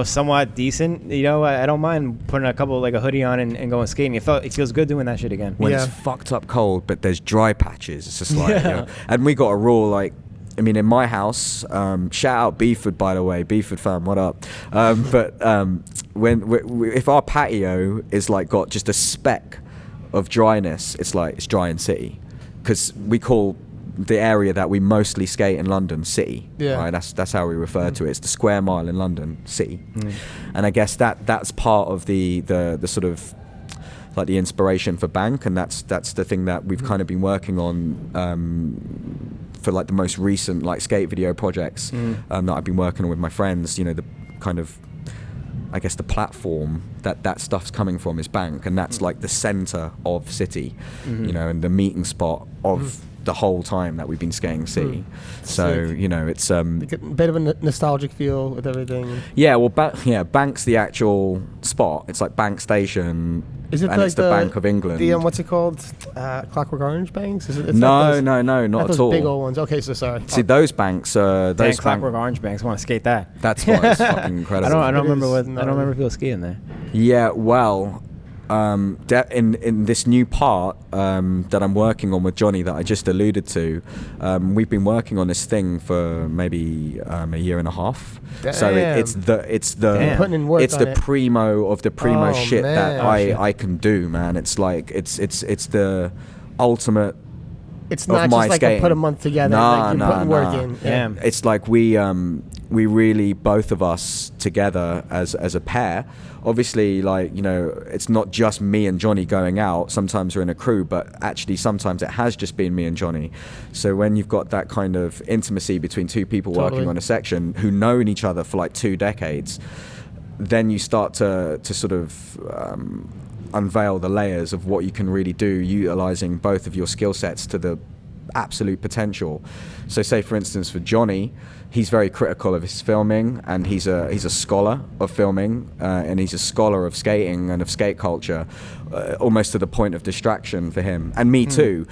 somewhat decent. I don't mind putting a hoodie on and going skating. It feels good doing that shit again. When it's fucked up cold, but there's dry patches. It's just like, and we got a rule like, in my house, shout out Beeford, by the way, Beeford fam, what up? But if our patio is like got just a speck of dryness, it's like it's dry in city, because we call the area that we mostly skate in London city. Right? That's how we refer to it. It's the square mile in London city, and I guess that's part of the sort of like the inspiration for Bank, and that's the thing that we've kind of been working on for like the most recent like skate video projects that I've been working on with my friends. The kind of, I guess, the platform that stuff's coming from is Bank, and that's like the center of city, and the meeting spot of the whole time that we've been skating city. So it's a bit of a nostalgic feel with everything. Bank's the actual spot. It's like Bank Station. Is it and like it's the Bank of England? The what's it called? Clockwork Orange banks? No, not at all. Big old ones. Okay, so sorry. See, those banks. Those Clockwork Orange banks. I want to skate that. That's why it's fucking incredible. I don't remember people skating there. Yeah, well, in this new part that I'm working on with Johnny that I just alluded to, we've been working on this thing for maybe a year and a half. Damn. So it's the primo of the primo shit that I can do, man. It's like it's the ultimate. It's not just like I put a month together. You're putting work in. Yeah. It's like we really, both of us together as a pair. Obviously, it's not just me and Johnny going out. Sometimes we're in a crew, but actually sometimes it has just been me and Johnny. So when you've got that kind of intimacy between two people working on a section who known each other for like 2 decades, then you start to sort of unveil the layers of what you can really do, utilizing both of your skill sets to the absolute potential. So say for instance for Johnny, he's very critical of his filming, and he's a scholar of filming, and he's a scholar of skating and of skate culture, almost to the point of distraction for him, and me too.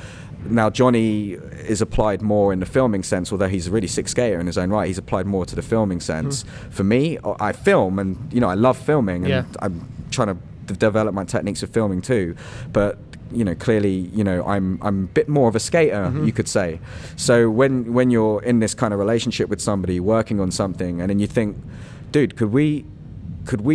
Now Johnny is applied more in the filming sense, although he's a really sick skater in his own right. He's applied more to the filming sense. For me, I film, and I love filming, and I'm trying to develop my techniques of filming too, but clearly I'm a bit more of a skater, you could say. So when you're in this kind of relationship with somebody working on something, and then you think, dude, could we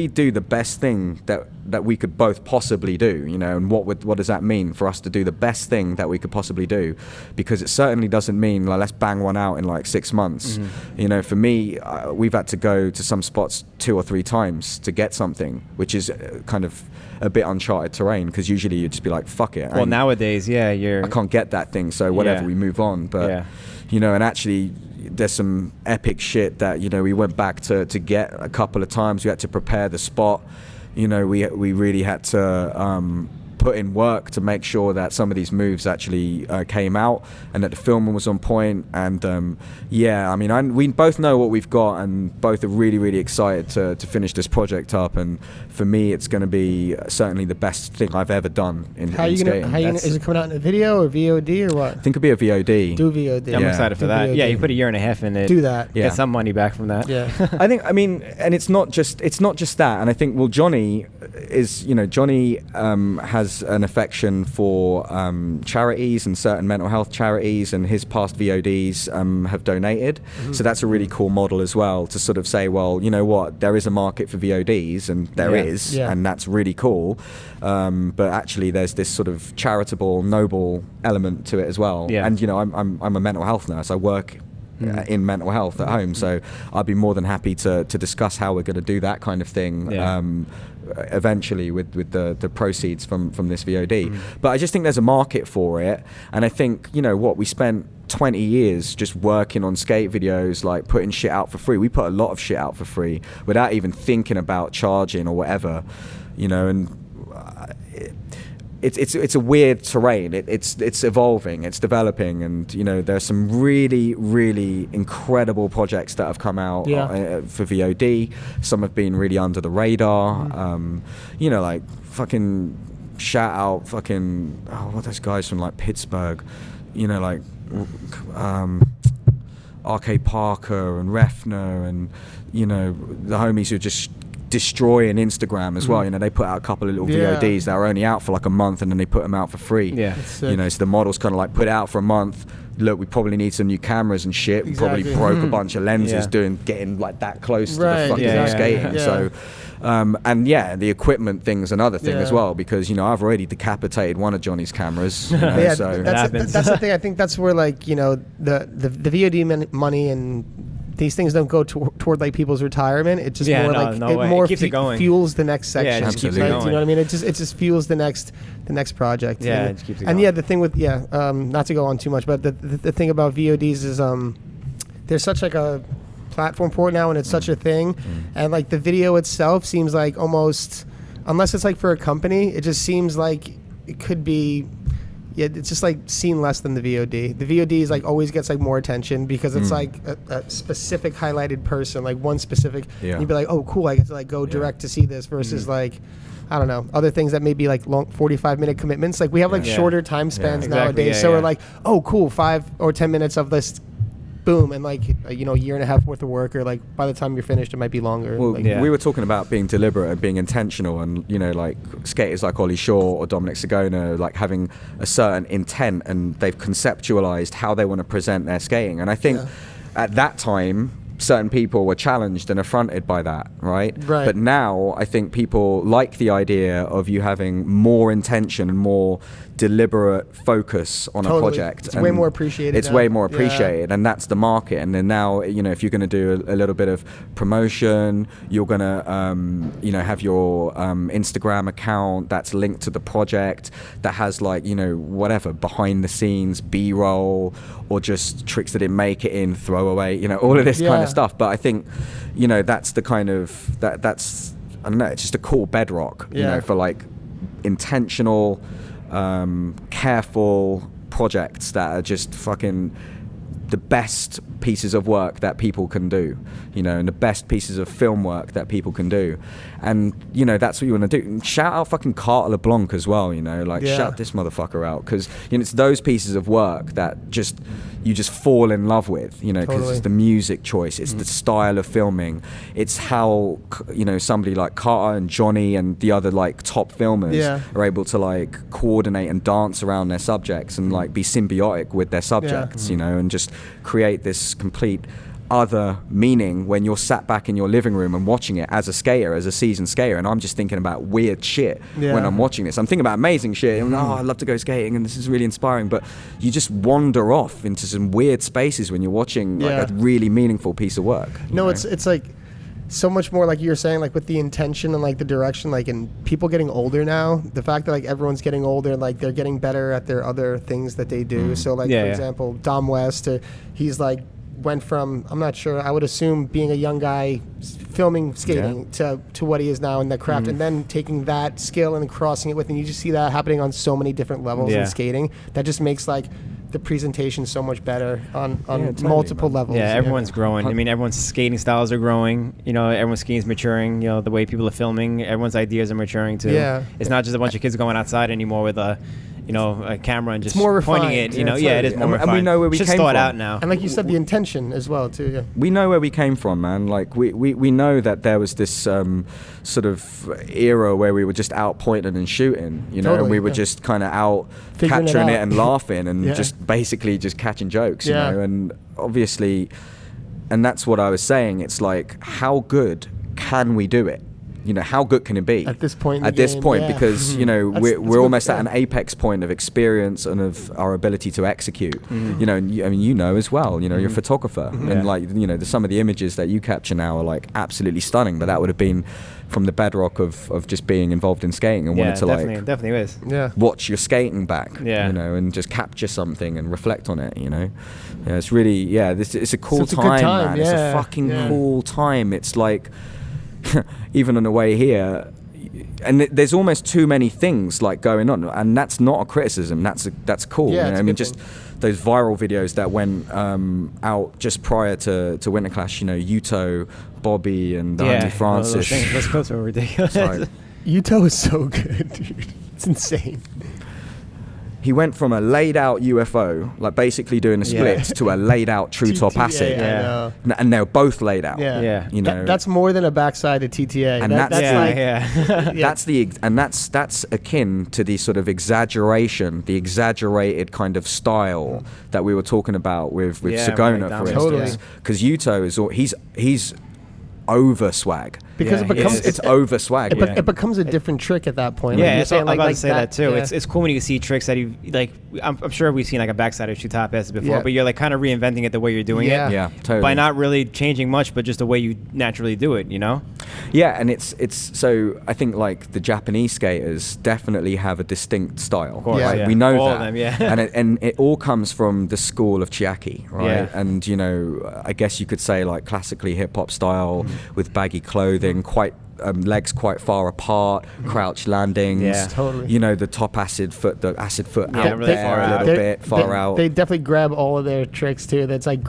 do the best thing that that we could both possibly do, you know, and what does that mean for us to do the best thing that we could possibly do? Because it certainly doesn't mean like let's bang one out in like 6 months. You know, for me, we've had to go to some spots 2 or 3 times to get something, which is kind of a bit uncharted terrain, because usually you'd just be like, fuck it. Well, nowadays, I can't get that thing, so whatever, we move on. But you know, and actually there's some epic shit that, you know, we went back to get a couple of times. We had to prepare the spot. You know, we really had to put in work to make sure that some of these moves actually came out, and that the filming was on point. And I mean, we both know what we've got, and both are really, really excited to finish this project up. And for me, it's going to be certainly the best thing I've ever done in skating. Is it coming out in a video or VOD or what? I think it'll be a VOD. Do VOD. I'm excited for that. VOD. Yeah, you put a year and a half in it. Do that. Get some money back from that. Yeah. I mean, and it's not just that. And I think, well, Johnny has an affection for charities and certain mental health charities, and his past VODs have donated. So that's a really cool model as well, to sort of say, well, you know what, there is a market for VODs, and there is, and that's really cool. But actually, there's this sort of charitable, noble element to it as well. Yeah. And you know, I'm a mental health nurse. I work in mental health at home, so I'd be more than happy to discuss how we're going to do that kind of thing eventually with the proceeds from this VOD. But I just think there's a market for it, and I think, you know what, we spent 20 years just working on skate videos, like putting shit out for free. We put a lot of shit out for free without even thinking about charging or whatever, you know. And it's a weird terrain. It's evolving, it's developing, and you know, there's some really, really incredible projects that have come out for VOD. Some have been really under the radar. You know, like fucking shout out fucking what are those guys from like Pittsburgh? You know, like RK Parker and Refner, and you know, the homies who just destroying Instagram as well. You know, they put out a couple of little VODs that are only out for like a month, and then they put them out for free. You know, so the models kind of like put it out for a month. Look, we probably need some new cameras and shit. We probably broke a bunch of lenses getting like that close to the fucking skating. So and the equipment thing's another thing as well, because you know, I've already decapitated one of Johnny's cameras. You know, so that's the thing. I think that's where, like, you know, the VOD money and these things don't go toward like people's retirement. It just fuels the next section. Yeah, it just keeps it going. You know what I mean? It just fuels the next project. Yeah, it just keeps it going. going. The thing with not to go on too much, but the thing about VODs is there's such like a platform for it now, and it's such a thing, and like the video itself seems like almost, unless it's like for a company, it just seems like it could be. Yeah, it's just like seen less than the VOD. The VOD is like always gets like more attention because it's like a specific highlighted person, like one specific. And you'd be like, oh, cool, I get to like go direct to see this versus like, I don't know, other things that may be like long 45-minute commitments. Like we have like shorter time spans nowadays, so we're like, oh, cool, 5 or 10 minutes of this. Boom, and like you know, a year and a half worth of work, or like by the time you're finished, it might be longer. Well, like, we were talking about being deliberate and being intentional, and you know, like skaters like Ollie Shaw or Dominic Sagona, like having a certain intent, and they've conceptualized how they want to present their skating. And I think at that time, certain people were challenged and affronted by that, right? But now I think people like the idea of you having more intention and more deliberate focus on a project. It's way more appreciated. It's way more appreciated, and that's the market. And then now, you know, if you're going to do a little bit of promotion, you're going to, you know, have your Instagram account that's linked to the project that has like, you know, whatever behind the scenes B-roll or just tricks that didn't make it in, throwaway, you know, all of this kind of stuff. But I think, you know, that's the kind of that's I don't know, it's just a cool bedrock, you know, for like intentional, careful projects that are just fucking the best pieces of work that people can do, you know, and the best pieces of film work that people can do. And, you know, that's what you want to do. And shout out fucking Carter LeBlanc as well, you know, like shout this motherfucker out, because, you know, it's those pieces of work that just you just fall in love with, you know, because it's the music choice, it's the style of filming, it's how, you know, somebody like Carter and Johnny and the other like top filmers are able to like coordinate and dance around their subjects and like be symbiotic with their subjects, you know, and just create this complete other meaning when you're sat back in your living room and watching it as a skater, as a seasoned skater, and I'm just thinking about weird shit when I'm watching this. I'm thinking about amazing shit, and I'd love to go skating, and this is really inspiring, but you just wander off into some weird spaces when you're watching like a really meaningful piece of work. No, it's like so much more, like you were saying, like with the intention and like the direction, like, and people getting older now, the fact that like everyone's getting older, like they're getting better at their other things that they do. So like, for example, Dom West, he's like went from, I'm not sure, I would assume being a young guy filming skating to what he is now in the craft, and then taking that skill and crossing it with, and you just see that happening on so many different levels in skating. That just makes like the presentation so much better on multiple levels. Yeah, everyone's growing. I mean, everyone's skating styles are growing. You know, everyone's skating's maturing. You know, the way people are filming, everyone's ideas are maturing too. Yeah. It's not just a bunch of kids going outside anymore with a camera and just more pointing refined. it. It is more refined. And we know where we should came start from. out now. And like you said, the intention as well too. Yeah. We know where we came from, man. Like we know that there was this sort of era where we were just out pointing and shooting, and we were just kind of out Figuring capturing it it and laughing and just basically just catching jokes, you know. And obviously, and that's what I was saying. It's like, how good can we do it? You know, how good can it be at this point? Because we're almost at an apex point of experience and of our ability to execute. You know, and I mean, as well. You know, you're a photographer, and like, some of the images that you capture now are like absolutely stunning. But that would have been from the bedrock of just being involved in skating and wanted to definitely is. Watch your skating back. Yeah. You know, and just capture something and reflect on it. You know, it's really it's a cool It's a good time, man. It's a fucking cool time. It's like. Even on the way here, and there's almost too many things like going on, and that's not a criticism. That's cool. Yeah, I mean, just those viral videos that went out just prior to Winterclash. Yuto, Bobby, and Andy Francis. Those clips were ridiculous. Yuto is so good, dude. It's insane. He went from a laid out UFO, like basically doing a split, to a laid out true top acid. And they were both laid out. That's more than a backside of TTA. And that's akin to the sort of exaggeration, the exaggerated kind of style that we were talking about with Sagona, for instance. Because Yuto he's over swag. Because it becomes it's over swag. It becomes a different trick at that point. Yeah, I'm about to say that too. Yeah. It's cool when you see tricks that you like. I'm sure we've seen like a backside or two top S's before, but you're like kind of reinventing it the way you're doing it. Yeah, totally. By not really changing much, but just the way you naturally do it. Yeah, and it's so I think like the Japanese skaters definitely have a distinct style. Of course, we know all that. Of them, and it all comes from the school of Chiaki, right? Yeah. And I guess you could say like classically hip hop style with baggy clothing, quite legs quite far apart, crouch landings. Yeah, totally. The top acid foot out really there far a little bit, far out. They definitely grab all of their tricks too. That's like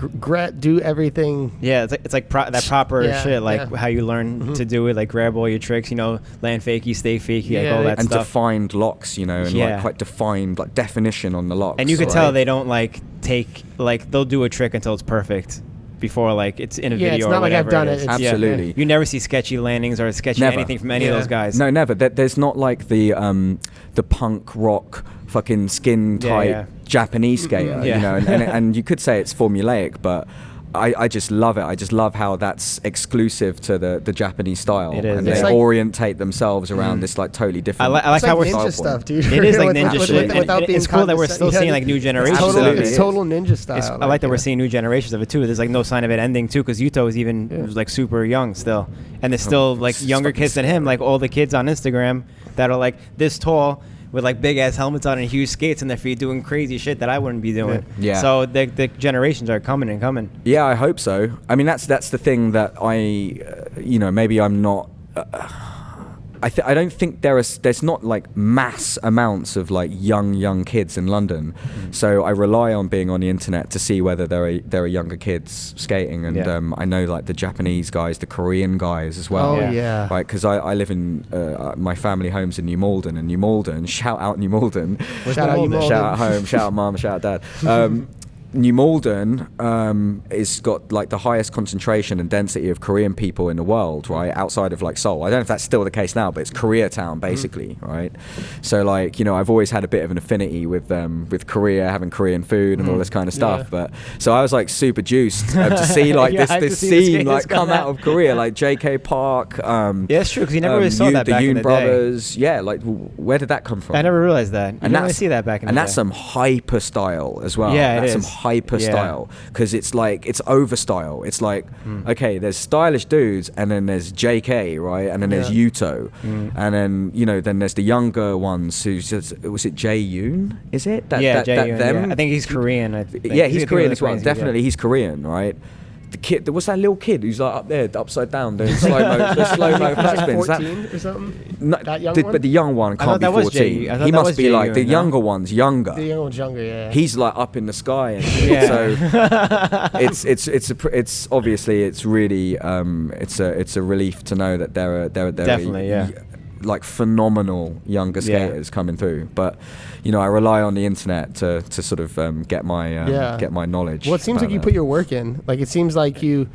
do everything. Yeah, it's like that proper shit, like how you learn to do it. Like grab all your tricks, land fakie, stay fakie, like all that and stuff. And defined locks, and like quite defined like definition on the locks. And you could tell they don't like take they'll do a trick until it's perfect. Before it's in a video it's or not whatever. Like I've done it. Absolutely. You never see sketchy landings or sketchy anything from any of those guys. No, never. There's not like the punk rock fucking skin tight Japanese skater, and you could say it's formulaic, but I just love it. I just love how that's exclusive to the Japanese style. It is. And they orientate themselves around this like totally different. I like how we're ninja stuff, dude. It is like ninja shit. It's cool that we're still seeing like new generations. It's total ninja style. I like that we're seeing new generations of it too. There's like no sign of it ending too, because Yuto is even like super young still, and there's still like younger kids than him. Like all the kids on Instagram that are like this tall, with like big ass helmets on and huge skates in their feet, doing crazy shit that I wouldn't be doing. Yeah. So the generations are coming and coming. Yeah, I hope so. I mean, that's the thing that I, maybe I'm not. I don't think there's not like mass amounts of like young kids in London, so I rely on being on the internet to see whether there are younger kids skating, and I know like the Japanese guys, the Korean guys as well. Right, because I live in my family home's in New Malden, and shout out New Malden, shout out home, shout out mum, shout out dad. New Malden is got like the highest concentration and density of Korean people in the world, right? Outside of like Seoul. I don't know if that's still the case now, but it's Koreatown basically, right? So like, you know, I've always had a bit of an affinity with Korea, having Korean food and all this kind of stuff. Yeah. But so I was like super juiced to see like this scene like come out of Korea, like JK Park. Yeah, it's true, because you never really saw that back in the Brothers. Yeah, like where did that come from? I never realized that. You didn't really see that back in the day. And that's some hyper style as well. Yeah, that's it is. some hyper style, because it's like it's over style. It's like okay, there's stylish dudes, and then there's JK, right, and then there's Yuto, and then you know then there's the younger ones who's just, was it Jae Yoon? Is it? Jae Yoon, them? I think he's Korean. I think. Yeah, he's Korean as well. Crazy, Definitely, he's Korean, right? The kid, what's that little kid who's like up there, upside down, doing slow-mo flat spins? 14 or something? No, That young one? but the young one can't be 14. He must be like the younger one's younger. The young one's younger, yeah. He's like up in the sky, and Yeah. so it's obviously it's really it's a relief to know that there are Definitely, like phenomenal younger skaters coming through. But you know, I rely on the internet to sort of get my knowledge. Well, it seems like you put your work in. Like it seems like you,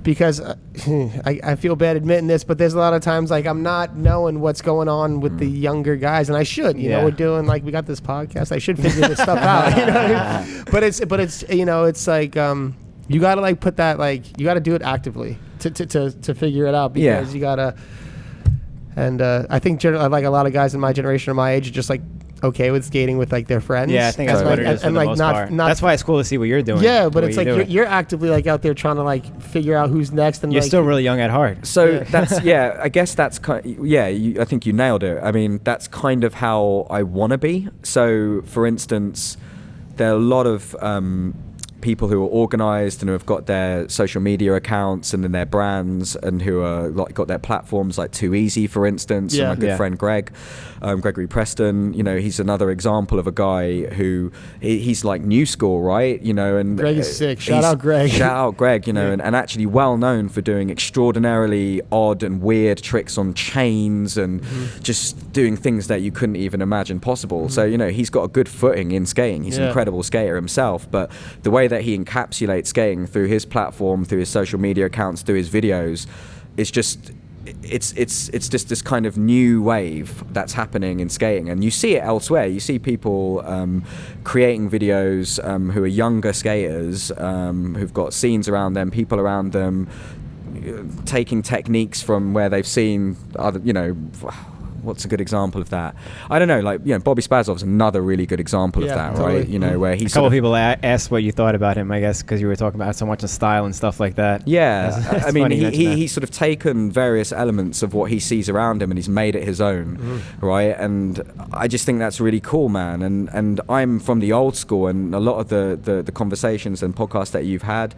because I feel bad admitting this, but there's a lot of times like I'm not knowing what's going on with the younger guys, and I should. You know, we're doing like we got this podcast. I should figure this stuff out. You know what I mean? But it's you know, it's like you gotta like put that, like you gotta do it actively to figure it out, because you gotta. And I think like a lot of guys in my generation or my age are just like okay with skating with like their friends. Yeah, I think that's what it is for the like most part. That's why it's cool to see what you're doing. Yeah, but it's like you're actively like out there trying to like figure out who's next, and you're like, still really young at heart. So that's I guess that's kind. I think you nailed it. I mean, that's kind of how I want to be. So, for instance, there are a lot of people who are organized and who have got their social media accounts and then their brands, and who are like got their platforms, like Too Easy, for instance. And my good friend Gregory Preston, you know, he's another example of a guy who he's like new school, right? You know, and Greg is sick. Shout out Greg, you know, and actually well known for doing extraordinarily odd and weird tricks on chains and just doing things that you couldn't even imagine possible. So, you know, he's got a good footing in skating. He's an incredible skater himself, but the way that he encapsulates skating through his platform, through his social media accounts, through his videos, is just it's just this kind of new wave that's happening in skating, and you see it elsewhere. You see people creating videos who are younger skaters, who've got scenes around them, people around them, taking techniques from where they've seen other, you know. What's a good example of that? I don't know, like, you know, Bobby Spazov's another really good example of that, totally. right? You know, where he's a couple of people asked what you thought about him, I guess, because you were talking about so much of style and stuff like that. Yeah, I mean, he's sort of taken various elements of what he sees around him and he's made it his own, right? And I just think that's really cool, man. And I'm from the old school, and a lot of the conversations and podcasts that you've had,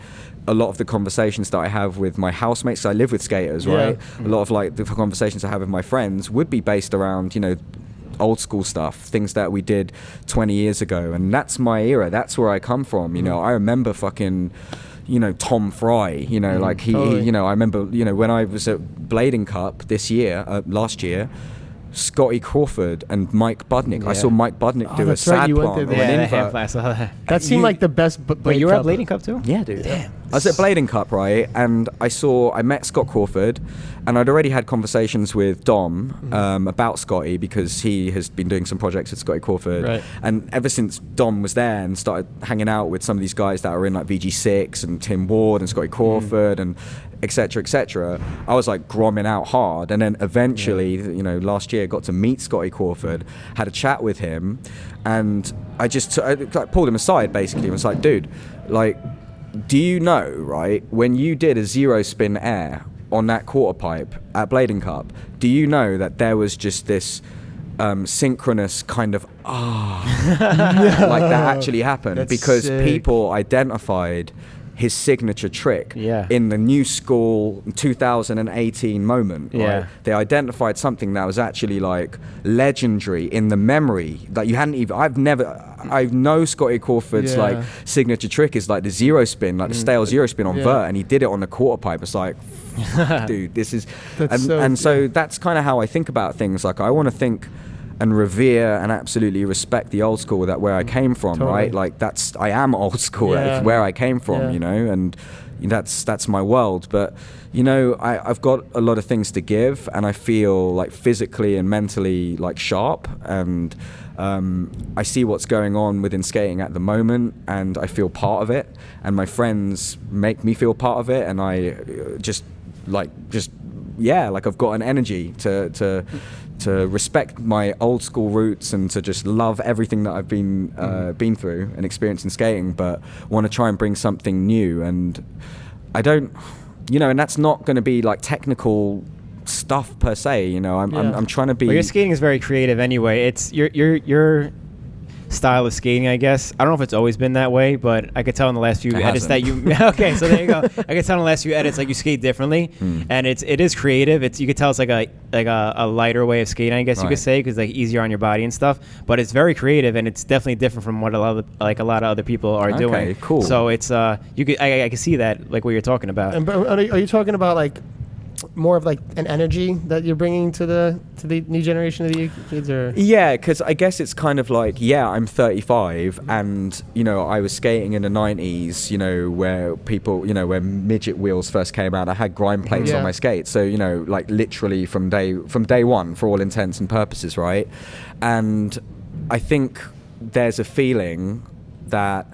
a lot of the conversations that I have with my housemates, 'cause I live with skaters, right? A lot of like the conversations I have with my friends would be based around, you know, old school stuff, things that we did 20 years ago. And that's my era. That's where I come from. You know, I remember fucking, you know, Tom Fry, you know, like he, you know, I remember, you know, when I was at Blading Cup last year, Scotty Crawford and Mike Budnick. I saw Mike Budnick do a sad plant or an invert. That seemed like the best. But you were at Blading Cup too? Yeah, dude. Damn. I was at Blading Cup, right, and I met Scott Crawford, and I'd already had conversations with Dom about Scotty, because he has been doing some projects with Scotty Crawford, right. And ever since Dom was there and started hanging out with some of these guys that are in like VG6 and Tim Ward and Scotty Crawford and etc., I was like gromming out hard. And then eventually, you know, last year got to meet Scotty Crawford, had a chat with him, and I pulled him aside basically and was like, dude, like, do you know, right, when you did a zero spin air on that quarter pipe at Blading Cup, do you know that there was just this synchronous kind of like that actually happened? That's because sick. People identified his signature trick in the new school 2018 moment. Right? They identified something that was actually like legendary in the memory that you hadn't even. I know Scotty Crawford's like signature trick is like the zero spin, like the stale zero spin on vert, and he did it on the quarter pipe. It's like, dude, this is, so that's kind of how I think about things. Like I want to think and revere and absolutely respect the old school, that where I came from, Totally. right? Like I am old school. Yeah. It's where I came from, Yeah. you know, and that's my world. But you know, I've got a lot of things to give, and I feel like physically and mentally like sharp, and I see what's going on within skating at the moment, and I feel part of it, and my friends make me feel part of it, and I just I've got an energy to respect my old school roots and to just love everything that I've been through and experienced in skating, but want to try and bring something new. And I don't, you know, and that's not going to be like technical stuff per se, you know. I'm trying to be. Well, your skating is very creative anyway. It's your style of skating, I guess. I don't know if it's always been that way, but I could tell in the last few edits that you okay, so there you go. I could tell in the last few edits like you skate differently, and it is creative. You could tell it's like a lighter way of skating, I guess you could say, because like easier on your body and stuff. But it's very creative, and it's definitely different from what a lot of other people are doing. Okay, cool. So it's I can see that, like what you're talking about. And but are you talking about like more of like an energy that you're bringing to the new generation of the kids, or? Yeah, because I guess it's kind of like, I'm 35, and you know, I was skating in the 90s, you know, where people, you know, where midget wheels first came out. I had grind plates on my skates, so you know, like literally from day one, for all intents and purposes, right? And I think there's a feeling that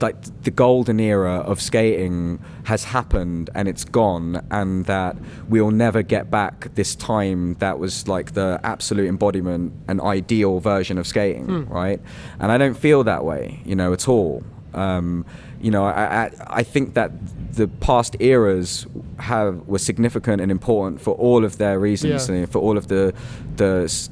like the golden era of skating has happened and it's gone, and that we'll never get back this time that was like the absolute embodiment and ideal version of skating, right? And I don't feel that way, you know, at all. You know, I think that the past eras were significant and important for all of their reasons, and for all of the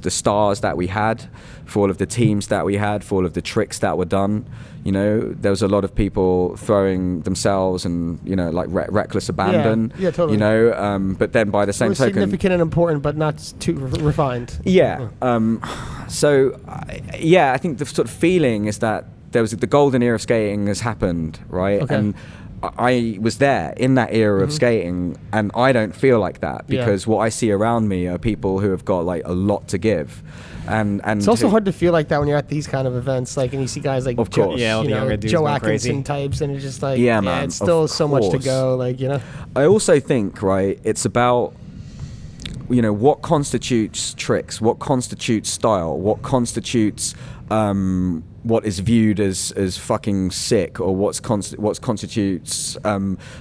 stars that we had, for all of the teams that we had, for all of the tricks that were done. You know, there was a lot of people throwing themselves and, you know, like reckless abandon. Yeah, totally. You know, but then by the same token, significant and important, but not too refined. Yeah. So, I think the sort of feeling is that there was the golden era of skating has happened, right? Okay. And I was there in that era of skating, and I don't feel like that, because what I see around me are people who have got like a lot to give. And it's also hard to feel like that when you're at these kind of events, like, and you see guys like of course, all the younger dudes Joe going Atkinson crazy types, and it's just like, man, it's still so much to course. go, like, you know. I also think, right, it's about, you know, what constitutes tricks, what constitutes style, what constitutes what is viewed as fucking sick, or what constitutes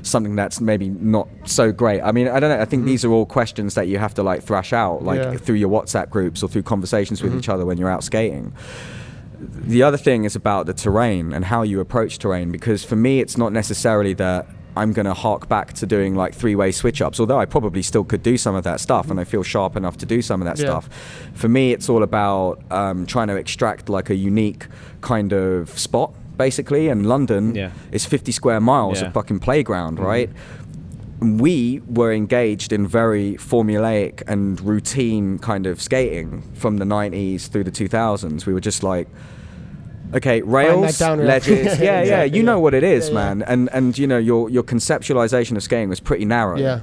something that's maybe not so great. I mean, I don't know. I think these are all questions that you have to like thrash out, like through your WhatsApp groups or through conversations with each other when you're out skating. The other thing is about the terrain and how you approach terrain, because for me, it's not necessarily that I'm going to hark back to doing like three-way switch-ups, although I probably still could do some of that stuff, and I feel sharp enough to do some of that stuff. For me, it's all about trying to extract like a unique kind of spot, basically, and London is 50 square miles of fucking playground, right? We were engaged in very formulaic and routine kind of skating from the 90s through the 2000s. We were just like, okay, rails, ledges, you know what it is, man. And you know, your conceptualization of skating was pretty narrow. Yeah.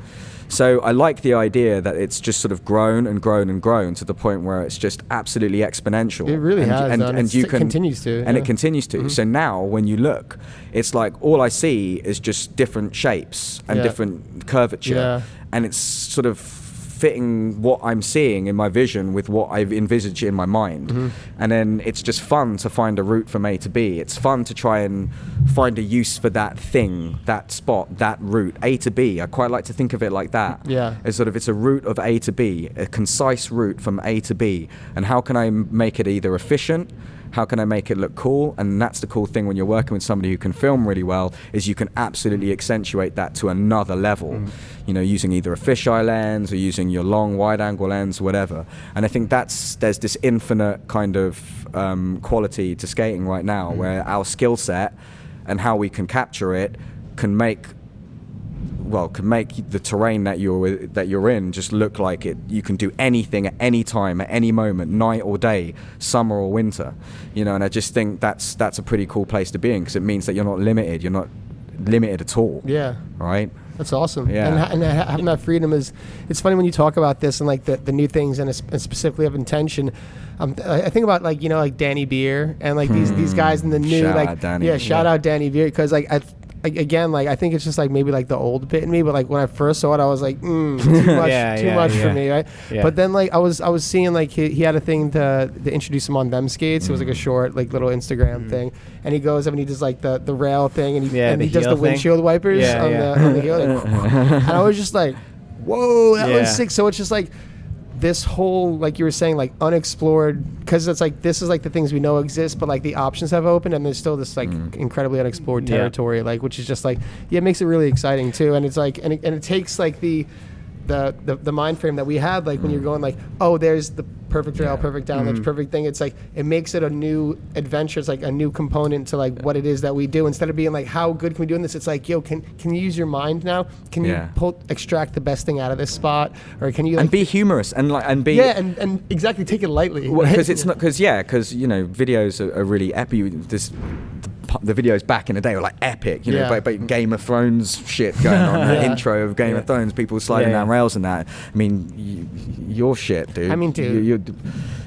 So I like the idea that it's just sort of grown and grown and grown to the point where it's just absolutely exponential. It really has, and it continues to. And it continues to. So now when you look, it's like all I see is just different shapes and different curvature. And it's sort of fitting what I'm seeing in my vision with what I've envisaged in my mind. And then it's just fun to find a route from A to B. It's fun to try and find a use for that thing, that spot, that route, A to B. I quite like to think of it like that. It's sort of, it's a route of A to B, a concise route from A to B. And how can I make it either efficient? How can I make it look cool? And that's the cool thing when you're working with somebody who can film really well, is you can absolutely accentuate that to another level, you know, using either a fisheye lens or using your long wide angle lens, whatever. And I think there's this infinite kind of quality to skating right now, where our skill set and how we can capture it can make the terrain that you're in just look like it. You can do anything at any time, at any moment, night or day, summer or winter, you know. And I just think that's a pretty cool place to be in, because it means that you're not limited. You're not limited at all. Right. That's awesome. Yeah. And having that freedom is, it's funny when you talk about this and like the new things and specifically of intention. I think about like, like Danny Beer and like these guys in the new, Shout like, out Danny. shout out Danny Beer. Cause like, again, like I think it's just like maybe like the old bit in me, but like when I first saw it, I was like, too much for me, right? Yeah. But then like I was seeing like he had a thing to introduce him on them skates. It was like a short like little Instagram thing, and he goes up and he does like the rail thing, and he does the windshield wipers on the heel, like, and I was just like, whoa, that was sick. So it's just like this whole, like you were saying, like unexplored, because it's like this is like the things we know exist, but like the options have opened and there's still this like incredibly unexplored territory, like, which is just like, it makes it really exciting too. And it's like, and it takes like the mind frame that we had, like when you're going like, oh, there's the perfect rail, perfect downledge, perfect thing. It's like, it makes it a new adventure. It's like a new component to like what it is that we do. Instead of being like, how good can we do in this? It's like, yo, can you use your mind now? Can you extract the best thing out of this spot? Or can you like, and be humorous and be and exactly take it lightly. Because it's not because videos are really epic. The videos back in the day were like epic, but Game of Thrones shit going on. The intro of Game of Thrones, people sliding down rails and that. I mean, your shit, dude. I mean, dude.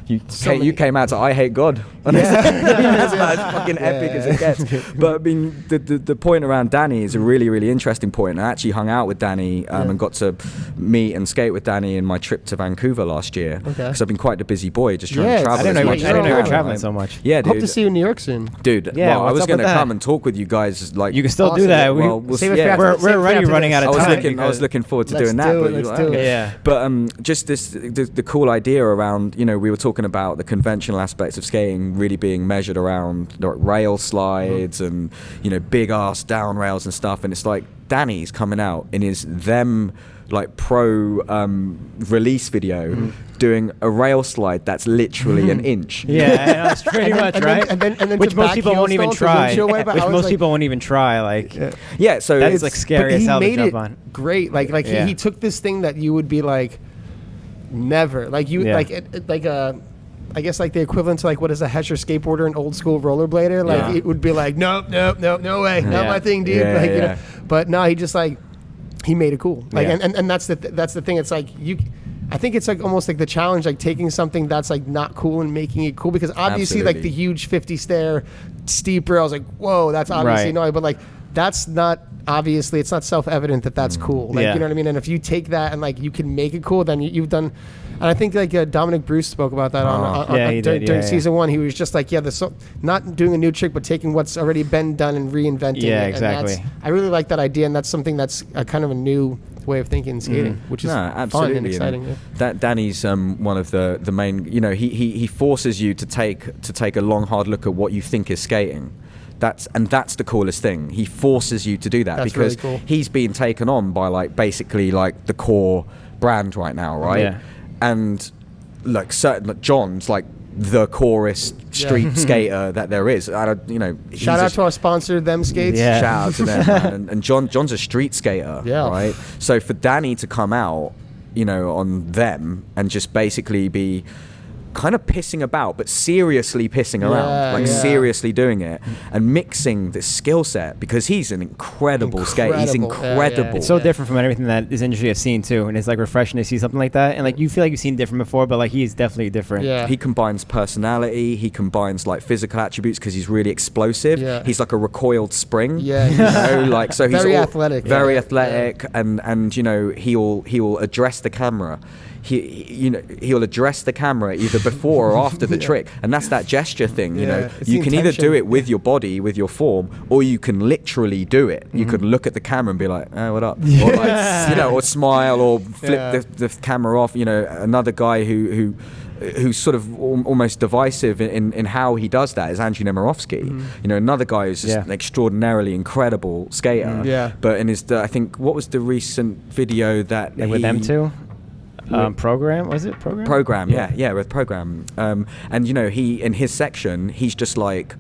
You came out to I Hate God. That's about as fucking epic as it gets. But I mean, the point around Danny is a really, really interesting point. I actually hung out with Danny and got to meet and skate with Danny in my trip to Vancouver last year. Because I've been quite a busy boy, just trying to travel. I didn't know you were traveling so much. Yeah, dude. Hope to see you in New York soon. Dude, I was going to come and talk with you guys. Like, you can still do that. We're already running out of time. I was looking forward to doing that. Let's do it. Yeah. But just the cool idea around, we were talking about the conventional aspects of skating really being measured around like rail slides and big ass down rails and stuff, and it's like Danny's coming out in his like pro release video doing a rail slide that's literally an inch. Yeah, that's pretty much right. And then which most people won't even try. So that's like scary as hell to jump on. Great, like he took this thing that you would be like never, like you I guess like the equivalent to like what is a Hesher skateboarder, an old school rollerblader, like it would be like no way, not my thing, dude. But no, he just like he made it cool. Like and that's the thing. It's like I think it's like almost like the challenge, like taking something that's like not cool and making it cool, because obviously like the huge 50 stair steep rails, like whoa, that's obviously no, but like that's not obviously, it's not self-evident that that's cool. Like you know what I mean? And if you take that and like you can make it cool, then you've done. And I think like Dominic Bruce spoke about that during season 1. He was just like, not doing a new trick, but taking what's already been done and reinventing it. Yeah, exactly. And I really like that idea, and that's something that's a kind of a new way of thinking skating, which is fun and exciting. That Danny's one of the main. He forces you to take a long, hard look at what you think is skating. That's the coolest thing. He forces you to do that. That's because really cool. He's being taken on by like basically like the core brand right now, right? Yeah. And like John's like the corest street skater that there is. Shout out to our sponsor, Them Skates. Yeah. Shout out to them, man. And John's a street skater, right? So for Danny to come out, on them and just basically be kind of pissing about, but seriously pissing around, seriously doing it and mixing the skill set, because he's an incredible skater. He's incredible. It's so different from everything that this industry has seen too, and it's like refreshing to see something like that. And like you feel like you've seen different before, but like he's definitely different. Yeah. He combines personality. He combines like physical attributes because he's really explosive. Yeah. He's like a recoiled spring. Yeah. So he's very athletic. Very athletic, and he'll address the camera. He'll address the camera either before or after the trick, and that's that gesture thing. You can either do it with your body, with your form, or you can literally do it. You can look at the camera and be like, "Oh, what up?" Or like, or smile, or flip the camera off. Another guy who's sort of almost divisive in how he does that is Andrew Nemirovsky. Another guy who's just an extraordinarily incredible skater. But in his, I think, what was the recent video that with them two? Program, was it Program? Program, with Program. And he, in his section, he's just like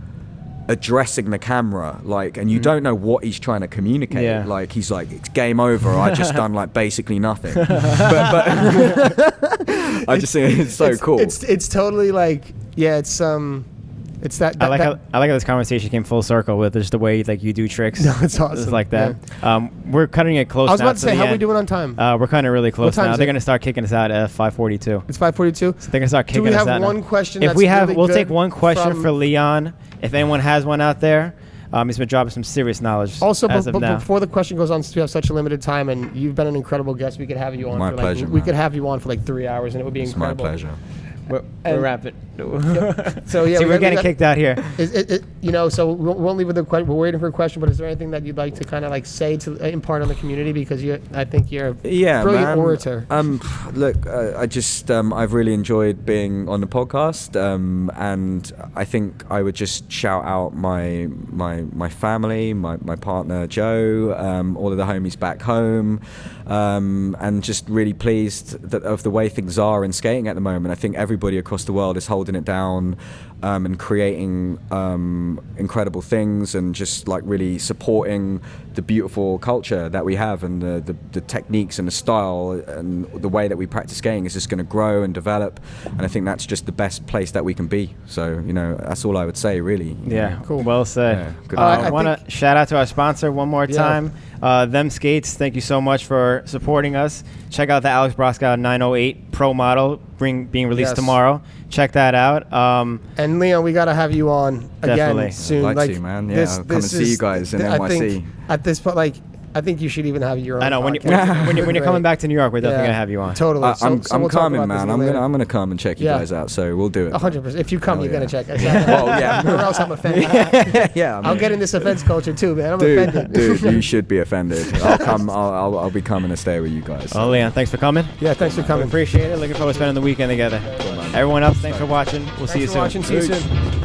addressing the camera, like, and you don't know what he's trying to communicate. Yeah. Like he's like, it's game over. I just done like basically nothing. but I just think it's so cool. It's totally like, it's It's that. I like how this conversation came full circle with just the way like you do tricks. No, it's awesome. Just like that. Yeah. We're cutting it close. I was now about to say, how are we end. doing on time? We're kind of really close time now. is They're it? gonna start kicking us out at 5:42. It's 5:42. So they're gonna start kicking us out. Do we have one now. question? If that's we have, really we'll good take one question from- for Leon. If anyone has one out there, he's been dropping some serious knowledge. Also, as of now. before the question goes on, since we have such a limited time, and you've been an incredible guest, we could have you on. My for pleasure, We man. could have you on for like 3 hours, and it would be It's my incredible. pleasure. We're wrapping. So yeah, See, we're we getting got- kicked out here. So we won't leave with the question. We're waiting for a question, but is there anything that you'd like to kind of like say to impart on the community, because I think you're a brilliant man. orator. Look, I just I've really enjoyed being on the podcast, and I think I would just shout out my family, my partner Joe, all of the homies back home, and just really pleased of the way things are in skating at the moment. I think everybody across the world is holding it down, and creating incredible things, and just like really supporting the beautiful culture that we have, and the techniques and the style and the way that we practice skating is just going to grow and develop, and I think that's just the best place that we can be. So that's all I would say, really. Yeah, Cool. Well said. Yeah, good I want to shout out to our sponsor one more time. Them Skates, thank you so much for supporting us. Check out the Alex Broskow 908 Pro model being released tomorrow. Check that out. And Leon, we got to have you on Definitely. again soon. I'd like to, man. Yeah, I'll come and see you guys in I NYC. think at this point, I think you should even have your own. I know when podcast. you're coming back to New York, we're definitely gonna have you on. Totally. I'm So we'll talk coming, about this man. a little I'm later. gonna come and check you guys out. So we'll do it. 100%. If you come, Hell you're gonna yeah. check us. Well, yeah. Or else I'm offended. Yeah, I'll get in this offense culture too, man. I'm dude, offended. dude, you should be offended. I'll come. I'll be coming to stay with you guys. Oh, Leon, thanks for coming. Yeah, thanks for We coming. appreciate it. Looking forward to spending the weekend together. Everyone else, thanks for watching. We'll see you Thanks for soon. watching. See you soon.